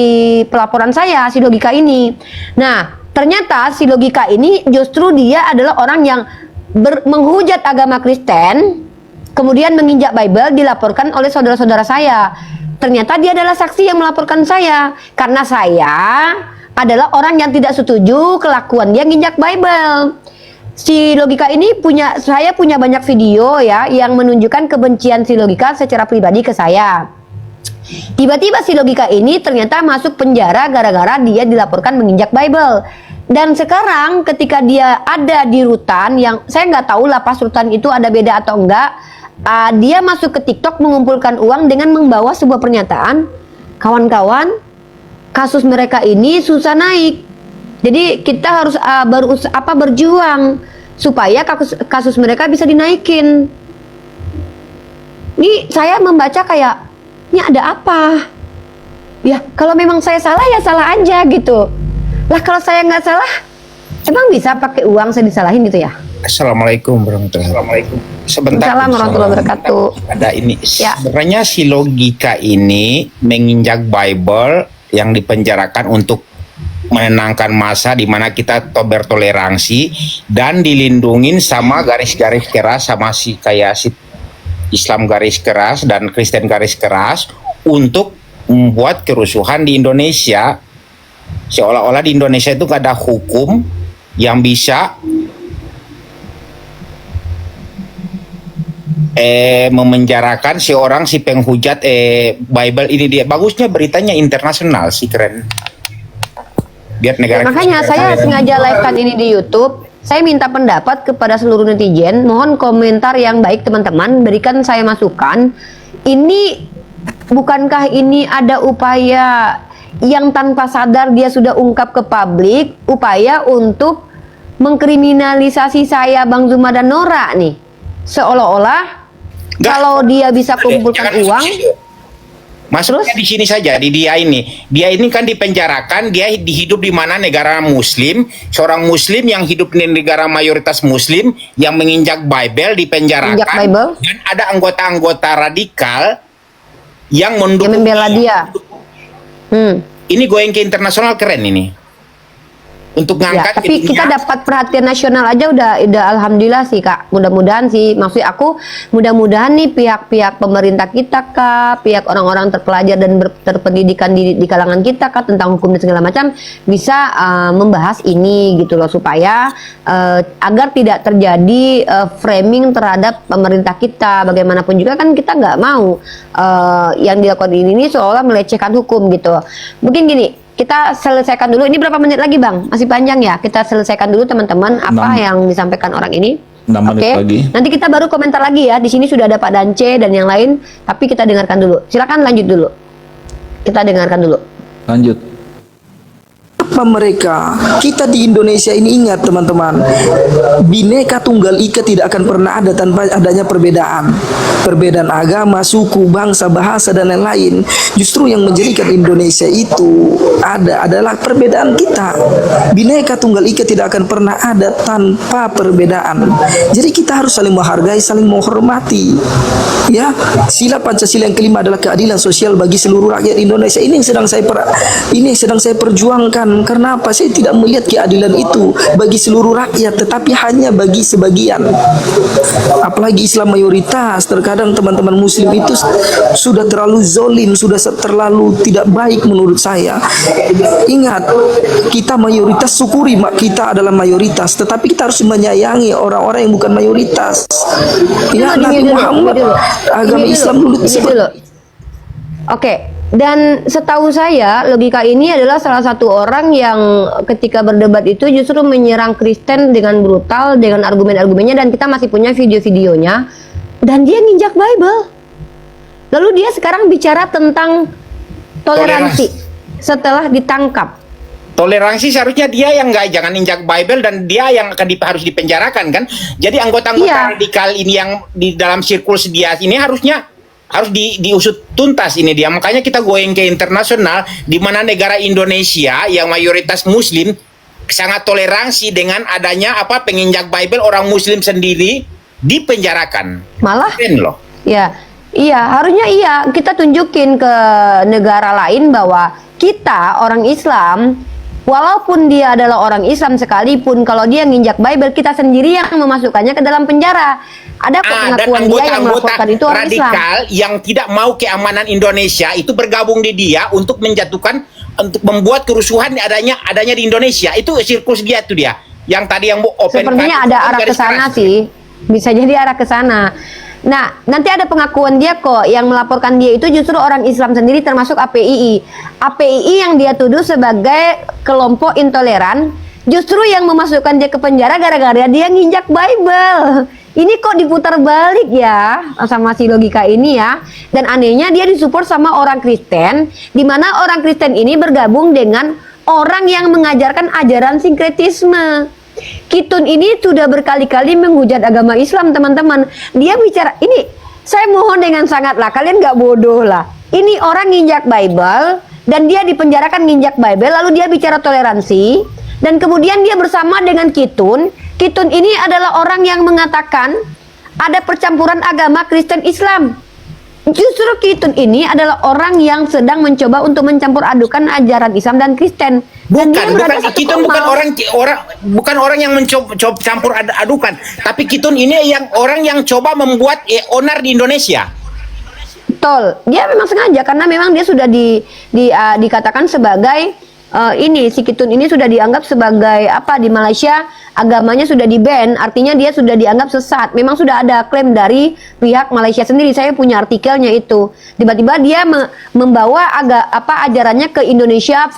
pelaporan saya, si Logika ini. Nah, ternyata si Logika ini justru dia adalah orang yang menghujat agama Kristen, kemudian menginjak Bible, dilaporkan oleh saudara-saudara saya. Ternyata dia adalah saksi yang melaporkan saya, karena saya adalah orang yang tidak setuju kelakuan dia nginjak Bible. Si Logika ini saya punya banyak video ya yang menunjukkan kebencian si Logika secara pribadi ke saya. Tiba-tiba si Logika ini ternyata masuk penjara gara-gara dia dilaporkan menginjak Bible. Dan sekarang ketika dia ada di rutan, yang saya nggak tahu lapas rutan itu ada beda atau enggak, dia masuk ke TikTok mengumpulkan uang dengan membawa sebuah pernyataan, kawan-kawan, kasus mereka ini susah naik. Jadi kita harus berjuang supaya kasus mereka bisa dinaikin. Ini saya membaca kayak, ini ada apa? Ya kalau memang saya salah ya salah aja gitu. Lah kalau saya nggak salah, emang bisa pakai uang saya disalahin gitu ya? Assalamualaikum warahmatullahi wabarakatuh. Sebentar. Assalamualaikum warahmatullahi wabarakatuh. Ada ini. Ya. Sebenarnya si Logika ini menginjak Bible yang dipenjarakan untuk menenangkan masa di mana kita bertoleransi dan dilindungin sama garis-garis keras sama si Islam garis keras dan Kristen garis keras untuk membuat kerusuhan di Indonesia, seolah-olah di Indonesia itu gak ada hukum yang bisa memenjarakan seorang si penghujat Bible ini. Dia bagusnya beritanya internasional sih, keren. Biar negara makanya saya sengaja live-kan ini di YouTube. Saya minta pendapat kepada seluruh netizen. Mohon komentar yang baik teman-teman, berikan saya masukan. Ini bukankah ini ada upaya yang tanpa sadar dia sudah ungkap ke publik, upaya untuk mengkriminalisasi saya, Bang Zuma dan Nora nih. Seolah-olah kalau dia bisa kumpulkan uang, masuknya di sini saja, di dia ini kan dipenjarakan, dia hidup di mana negara Muslim, seorang Muslim yang hidup di negara mayoritas Muslim yang menginjak Bible dipenjarakan, dan ada anggota-anggota radikal yang mendukung, yang membela dia. Ini going ke internasional, keren ini. Untuk ngangkat ya, tapi kita dapat perhatian nasional aja udah alhamdulillah sih Kak. Mudah-mudahan sih, maksud aku mudah-mudahan nih pihak-pihak pemerintah kita Kak, pihak orang-orang terpelajar dan terpendidikan di kalangan kita Kak tentang hukum dan segala macam bisa membahas ini gitu loh, supaya agar tidak terjadi framing terhadap pemerintah kita. Bagaimanapun juga kan kita nggak mau yang dilakukan ini seolah melecehkan hukum gitu. Mungkin gini, kita selesaikan dulu. Ini berapa menit lagi Bang? Masih panjang ya? Kita selesaikan dulu teman-teman apa yang disampaikan orang ini. 6 menit lagi. Nanti kita baru komentar lagi ya. Di sini sudah ada Pak Dance dan yang lain, tapi kita dengarkan dulu. Silakan lanjut dulu. Kita dengarkan dulu. Lanjut. Apa mereka? Kita di Indonesia ini ingat teman-teman, Bhinneka Tunggal Ika tidak akan pernah ada tanpa adanya perbedaan. Perbedaan agama, suku, bangsa, bahasa dan lain-lain. Justru yang menjadikan Indonesia itu adalah perbedaan kita. Bhinneka Tunggal Ika tidak akan pernah ada tanpa perbedaan. Jadi kita harus saling menghargai, saling menghormati. Ya, sila Pancasila yang kelima adalah keadilan sosial bagi seluruh rakyat Indonesia. Ini yang sedang saya perjuangkan. Karena apa? Saya tidak melihat keadilan itu bagi seluruh rakyat, tetapi hanya bagi sebagian. Apalagi Islam mayoritas, terkadang teman-teman Muslim itu sudah terlalu zolim, sudah terlalu tidak baik menurut saya. Ingat, kita mayoritas, syukuri kita adalah mayoritas, tetapi kita harus menyayangi orang-orang yang bukan mayoritas. Ya, Nabi Muhammad, agama Islam dulu. Oke. Dan setahu saya logika ini adalah salah satu orang yang ketika berdebat itu justru menyerang Kristen dengan brutal dengan argumen-argumennya, dan kita masih punya video-videonya, dan dia nginjak Bible. Lalu dia sekarang bicara tentang toleransi setelah ditangkap. Toleransi seharusnya dia yang jangan injak Bible, dan dia yang akan harus dipenjarakan kan. Jadi anggota-anggota radikal ini yang di dalam sirkus dia ini harus diusut tuntas ini dia. Makanya kita going ke internasional, di mana negara Indonesia yang mayoritas Muslim sangat toleransi dengan adanya penginjak Bible, orang Muslim sendiri dipenjarakan. Malah loh. Iya, harusnya kita tunjukin ke negara lain bahwa kita orang Islam, walaupun dia adalah orang Islam sekalipun, kalau dia nginjak Bible, kita sendiri yang memasukkannya ke dalam penjara. Ada pengakuan dia yang melaporkan itu orang radikal Islam yang tidak mau keamanan Indonesia itu bergabung di dia untuk menjatuhkan, untuk membuat kerusuhan adanya di Indonesia. Itu sirkus dia tuh dia. Yang tadi yang open. Sepertinya ada arah ke sana sih. Bisa jadi arah ke sana. Nah, nanti ada pengakuan dia kok, yang melaporkan dia itu justru orang Islam sendiri, termasuk APII. APII yang dia tuduh sebagai kelompok intoleran, justru yang memasukkan dia ke penjara gara-gara dia nginjak Bible. Ini kok diputar balik ya sama si logika ini ya. Dan anehnya dia disupport sama orang Kristen, di mana orang Kristen ini bergabung dengan orang yang mengajarkan ajaran sinkretisme. Kitun ini sudah berkali-kali menghujat agama Islam teman-teman. Dia bicara ini, saya mohon dengan sangatlah, kalian nggak bodoh lah. Ini orang nginjak Bible dan dia dipenjarakan nginjak Bible, lalu dia bicara toleransi, dan kemudian dia bersama dengan Kitun. Kitun ini adalah orang yang mengatakan ada percampuran agama Kristen Islam. Justru Kitun ini adalah orang yang sedang mencoba untuk mencampur adukan ajaran Islam dan Kristen. Dan dia berada satu Kitun koma. bukan orang yang mencoba campur adukan, tapi Kitun ini yang orang yang coba membuat onar di Indonesia. Betul, dia memang sengaja karena memang dia sudah dikatakan sebagai si Kitun ini sudah dianggap sebagai apa di Malaysia, agamanya sudah di-ban, artinya dia sudah dianggap sesat. Memang sudah ada klaim dari pihak Malaysia sendiri, saya punya artikelnya itu. Tiba-tiba dia membawa ajarannya ke Indonesia,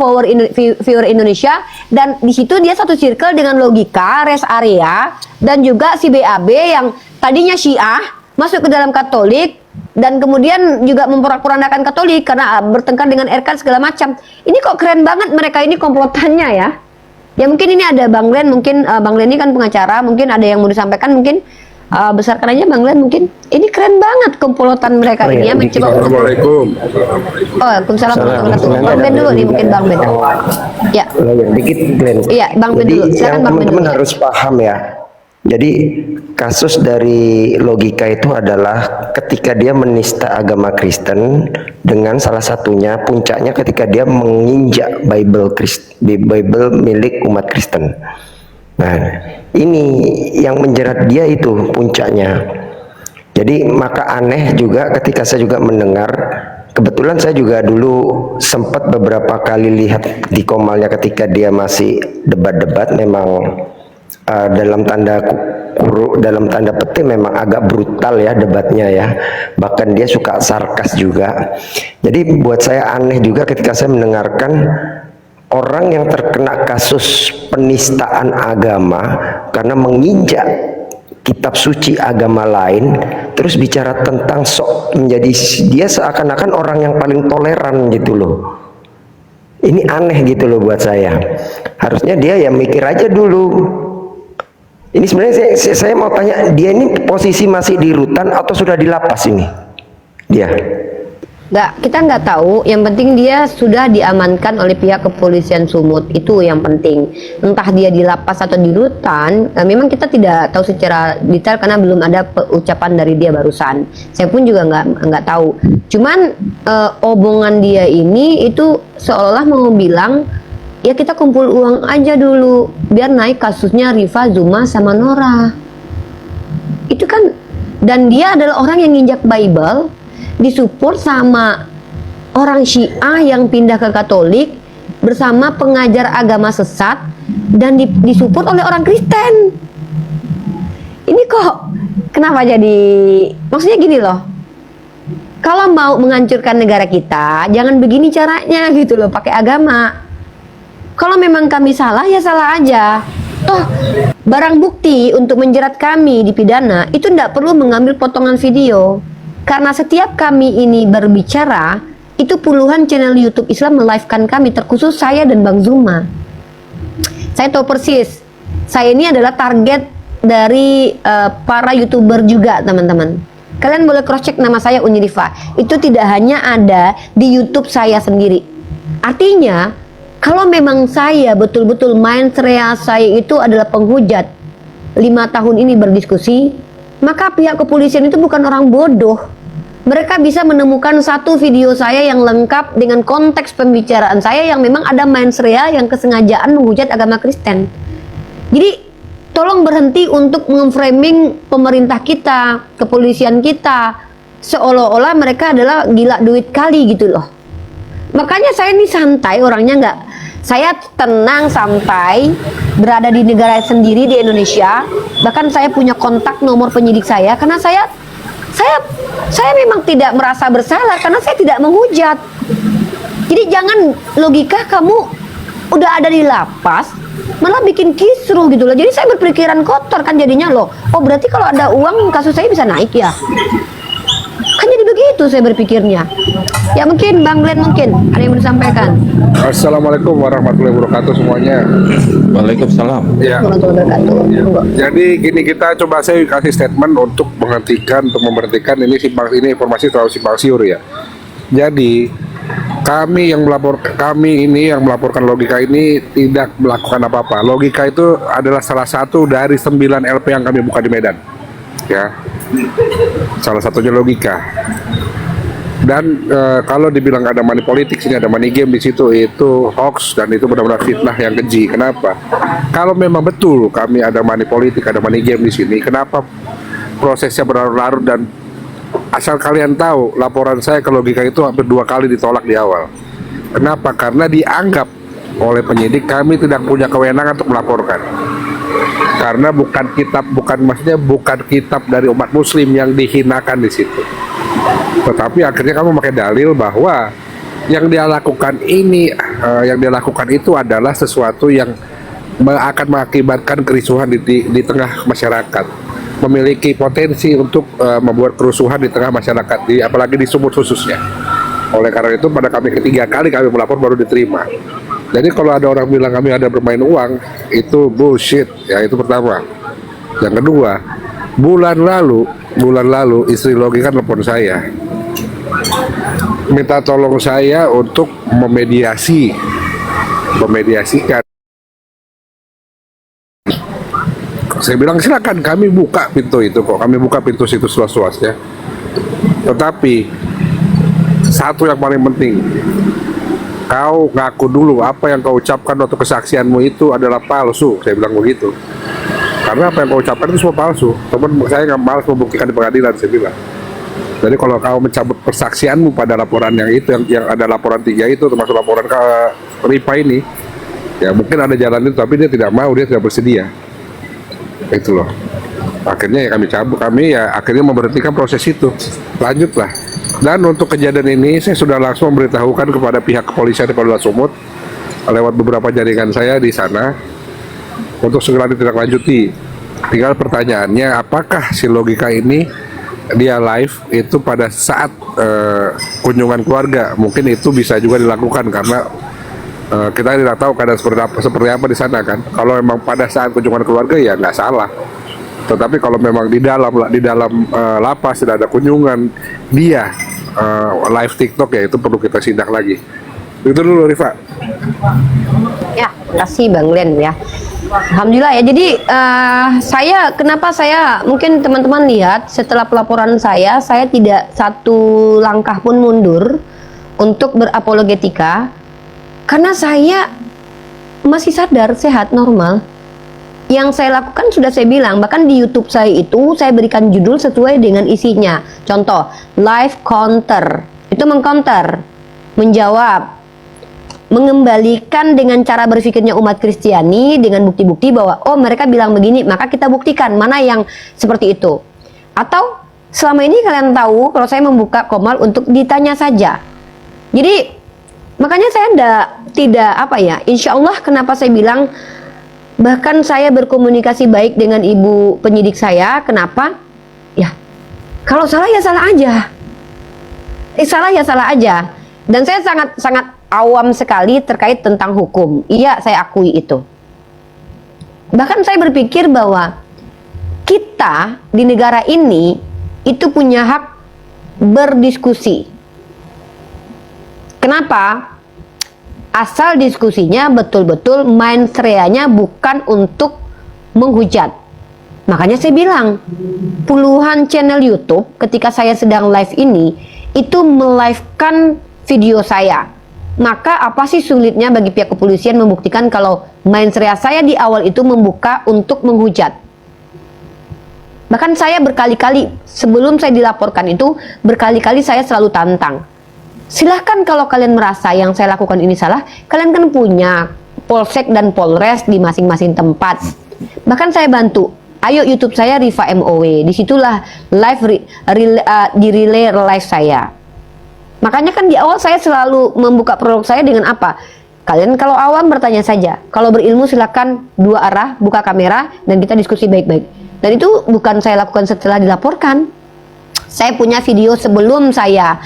viewer Indonesia, dan di situ dia satu circle dengan logika, rest area, dan juga si BAB yang tadinya Syiah masuk ke dalam Katolik, dan kemudian juga memporak-porandakan Katolik karena bertengkar dengan RK segala macam. Ini kok keren banget mereka ini komplotannya ya. Ya mungkin ini ada Bang Glenn, mungkin Bang Glenn ini kan pengacara, mungkin ada yang mau disampaikan, mungkin besarkan aja Bang Glenn mungkin. Ini keren banget komplotan mereka ini ya, mencoba. Assalamualaikum. Waalaikumsalam warahmatullahi wabarakatuh. Bang Ben dulu nih mungkin Bang Ben. Ya. Dikit Glenn. Iya, Bang Ben dulu. Silakan Bang Ben. Teman-teman harus paham ya. Jadi kasus dari logika itu adalah ketika dia menista agama Kristen, dengan salah satunya puncaknya ketika dia menginjak Bible milik umat Kristen. Nah, ini yang menjerat dia itu puncaknya. Jadi maka aneh juga ketika saya juga mendengar, kebetulan saya juga dulu sempat beberapa kali lihat di Komalnya ketika dia masih debat-debat, memang dalam tanda petik memang agak brutal ya debatnya ya, bahkan dia suka sarkas juga. Jadi buat saya aneh juga ketika saya mendengarkan orang yang terkena kasus penistaan agama karena menginjak kitab suci agama lain, terus bicara tentang menjadi dia seakan-akan orang yang paling toleran gitu loh. Ini aneh gitu loh buat saya. Harusnya dia ya mikir aja dulu. Ini sebenarnya saya mau tanya, dia ini posisi masih di rutan atau sudah di lapas ini? Dia? Kita nggak tahu. Yang penting dia sudah diamankan oleh pihak kepolisian Sumut. Itu yang penting. Entah dia di lapas atau di rutan, memang kita tidak tahu secara detail karena belum ada ucapan dari dia barusan. Saya pun juga nggak tahu. Cuman omongan dia ini itu seolah-olah mau bilang, ya kita kumpul uang aja dulu biar naik kasusnya Rifa, Zuma sama Nora. Itu kan, dan dia adalah orang yang nginjak Bible, disupport sama orang Syiah yang pindah ke Katolik bersama pengajar agama sesat, dan disupport oleh orang Kristen. Ini kok kenapa jadi, maksudnya gini loh, kalau mau menghancurkan negara kita jangan begini caranya gitu loh, pakai agama. Kalau memang kami salah, ya salah aja. Toh, barang bukti untuk menjerat kami di pidana itu tidak perlu mengambil potongan video. Karena setiap kami ini berbicara, itu puluhan channel YouTube Islam melive-kan kami, terkhusus saya dan Bang Zuma. Saya tahu persis, saya ini adalah target dari para YouTuber juga, teman-teman. Kalian boleh cross-check nama saya Unirifa. Itu tidak hanya ada di YouTube saya sendiri. Artinya, kalau memang saya betul-betul mindset saya itu adalah penghujat 5 tahun ini berdiskusi, maka pihak kepolisian itu bukan orang bodoh. Mereka bisa menemukan satu video saya yang lengkap dengan konteks pembicaraan saya yang memang ada mindset yang kesengajaan menghujat agama Kristen. Jadi tolong berhenti untuk meng-framing pemerintah kita, kepolisian kita, seolah-olah mereka adalah gila duit kali gitu loh. Makanya saya ini santai orangnya, saya tenang, santai, berada di negara sendiri di Indonesia. Bahkan saya punya kontak nomor penyidik saya karena saya memang tidak merasa bersalah karena saya tidak menghujat. Jadi jangan logika kamu udah ada di lapas malah bikin kisruh gitu loh. Jadi saya berpikiran kotor kan jadinya loh. Oh berarti kalau ada uang kasus saya bisa naik ya. Kan jadi begitu saya berpikirnya. Ya mungkin Bang Glenn mungkin ada yang mau disampaikan. Assalamualaikum warahmatullahi wabarakatuh semuanya. Waalaikumsalam. Ya. Jadi gini, kita coba saya kasih statement untuk memberhentikan ini informasi terlalu simpang siur ya. Jadi kami yang melaporkan logika ini tidak melakukan apa-apa. Logika itu adalah salah satu dari 9 LP yang kami buka di Medan. Ya. Salah satunya logika. Dan kalau dibilang ada money politik sini, ada money game di situ, itu hoax dan itu benar-benar fitnah yang keji. Kenapa? Kalau memang betul kami ada money politik, ada money game di sini, kenapa prosesnya berlarut-larut? Dan asal kalian tahu, laporan saya ke Logika itu hampir 2 kali ditolak di awal. Kenapa? Karena dianggap oleh penyidik kami tidak punya kewenangan untuk melaporkan. Karena bukan kitab dari umat Muslim yang dihinakan di situ. Tetapi akhirnya kamu pakai dalil bahwa yang dia lakukan ini, yang dia lakukan itu adalah sesuatu yang akan mengakibatkan kerusuhan di tengah masyarakat, memiliki potensi untuk membuat kerusuhan di tengah masyarakat, apalagi di Sumut khususnya. Oleh karena itu pada kami ketiga kali kami melapor baru diterima. Jadi kalau ada orang bilang kami ada bermain uang, itu bullshit. Ya, itu pertama. Yang kedua, bulan lalu istri Logika telepon saya, minta tolong saya untuk memediasikan. Saya bilang silakan, kami buka pintu itu kok, kami buka pintu situ seluas-luasnya. Tetapi satu yang paling penting, kau ngaku dulu apa yang kau ucapkan waktu kesaksianmu itu adalah palsu. Saya bilang begitu. Karena apa yang kau ucapkan itu semua palsu. Teman saya nggak malas membuktikan di pengadilan, saya bilang. Jadi kalau kau mencabut persaksianmu pada laporan yang itu, yang ada laporan 3 itu, termasuk laporan ke Rifa ini, ya mungkin ada jalan itu, tapi dia tidak mau, dia tidak bersedia. Itu loh. Akhirnya ya kami cabut, kami ya akhirnya memberhentikan proses itu. Lanjutlah. Dan untuk kejadian ini saya sudah langsung memberitahukan kepada pihak kepolisian di Polda Sumut lewat beberapa jaringan saya di sana untuk segera ditindaklanjuti. Tinggal pertanyaannya, apakah si Logika ini dia live itu pada saat kunjungan keluarga? Mungkin itu bisa juga dilakukan karena kita tidak tahu keadaan seperti apa di sana kan. Kalau memang pada saat kunjungan keluarga ya nggak salah. Tetapi kalau memang di dalam lapas tidak ada kunjungan dia live TikTok, ya itu perlu kita sidak lagi. Itu dulu Rifa. Ya, kasih Bang Glenn ya. Alhamdulillah ya. Jadi kenapa saya mungkin teman-teman lihat setelah pelaporan saya tidak satu langkah pun mundur untuk berapologetika karena saya masih sadar, sehat, normal. Yang saya lakukan sudah saya bilang, bahkan di YouTube saya itu saya berikan judul sesuai dengan isinya. Contoh, live counter, itu mengcounter, menjawab, mengembalikan dengan cara berpikirnya umat Kristiani dengan bukti-bukti bahwa oh mereka bilang begini, maka kita buktikan mana yang seperti itu. Atau selama ini kalian tahu kalau saya membuka Komal untuk ditanya saja. Jadi makanya saya tidak apa ya, insya Allah kenapa saya bilang, bahkan saya berkomunikasi baik dengan ibu penyidik saya. Kenapa? Ya, kalau salah ya salah aja. Salah ya salah aja. Dan saya sangat awam sekali terkait tentang hukum. Iya, saya akui itu. Bahkan saya berpikir bahwa kita di negara ini itu punya hak berdiskusi. Kenapa? Asal diskusinya betul-betul mindset-nya bukan untuk menghujat. Makanya saya bilang, puluhan channel YouTube ketika saya sedang live ini, itu melivekan video saya. Maka apa sih sulitnya bagi pihak kepolisian membuktikan kalau mindset saya di awal itu membuka untuk menghujat? Bahkan saya berkali-kali, sebelum saya dilaporkan itu, berkali-kali saya selalu tantang. Silahkan kalau kalian merasa yang saya lakukan ini salah, kalian kan punya Polsek dan Polres di masing-masing tempat. Bahkan saya bantu. Ayo YouTube saya Rifa MOW, disitulah live di relay live saya. Makanya kan di awal saya selalu membuka prolog saya dengan apa? Kalian kalau awam bertanya saja, kalau berilmu silakan 2 arah, buka kamera dan kita diskusi baik-baik. Dan itu bukan saya lakukan setelah dilaporkan. Saya punya video sebelum saya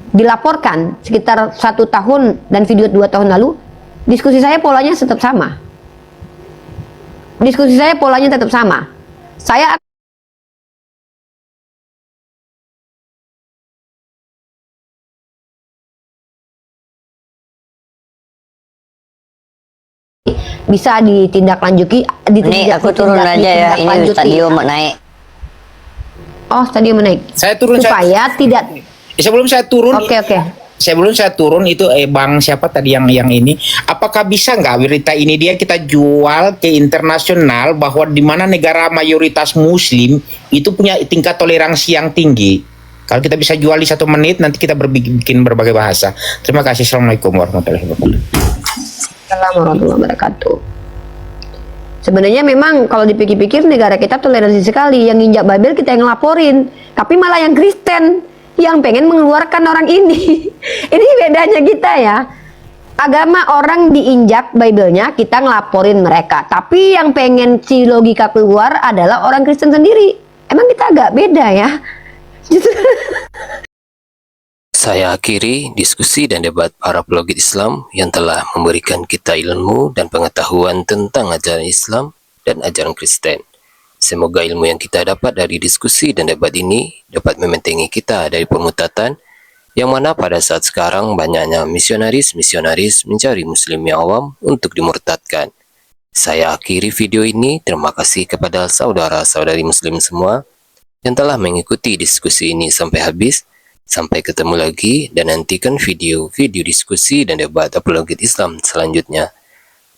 dilaporkan sekitar 1 tahun dan video 2 tahun lalu, diskusi saya polanya tetap sama. Diskusi saya polanya tetap sama. Saya bisa ditindaklanjuti. Nih aku turun aja ya, ini stadium naik. Oh, stadium naik. Saya turun supaya tidak Sebelum saya turun, Oke. sebelum saya turun itu Bang siapa tadi yang ini, apakah bisa nggak berita ini dia kita jual ke internasional bahwa di mana negara mayoritas Muslim itu punya tingkat toleransi yang tinggi. Kalau kita bisa jual di 1 menit, nanti kita bikin berbagai bahasa. Terima kasih. Assalamualaikum warahmatullahi wabarakatuh. Assalamualaikum warahmatullahi wabarakatuh. Sebenarnya memang kalau dipikir-pikir negara kita toleransi sekali. Yang injak Bible kita yang ngelaporin, tapi malah yang Kristen yang pengen mengeluarkan orang ini. Ini bedanya kita ya. Agama orang diinjak Bible-nya, kita ngelaporin mereka. Tapi yang pengen si logika keluar adalah orang Kristen sendiri. Emang kita agak beda ya. Saya akhiri diskusi dan debat para pelogit Islam yang telah memberikan kita ilmu dan pengetahuan tentang ajaran Islam dan ajaran Kristen. Semoga ilmu yang kita dapat dari diskusi dan debat ini dapat membentengi kita dari pemutatan yang mana pada saat sekarang banyaknya misionaris-misionaris mencari muslim yang awam untuk dimurtadkan. Saya akhiri video ini. Terima kasih kepada saudara-saudari muslim semua yang telah mengikuti diskusi ini sampai habis. Sampai ketemu lagi dan nantikan video-video diskusi dan debat apologet Islam selanjutnya.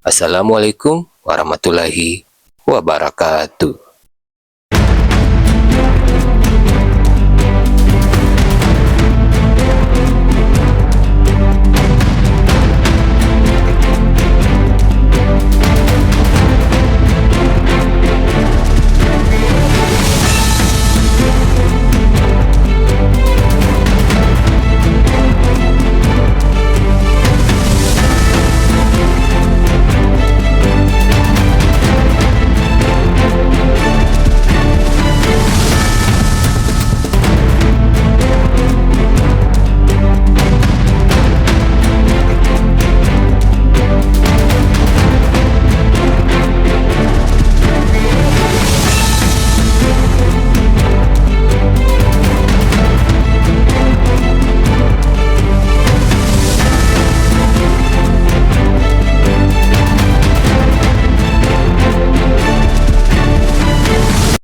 Assalamualaikum warahmatullahi wabarakatuh.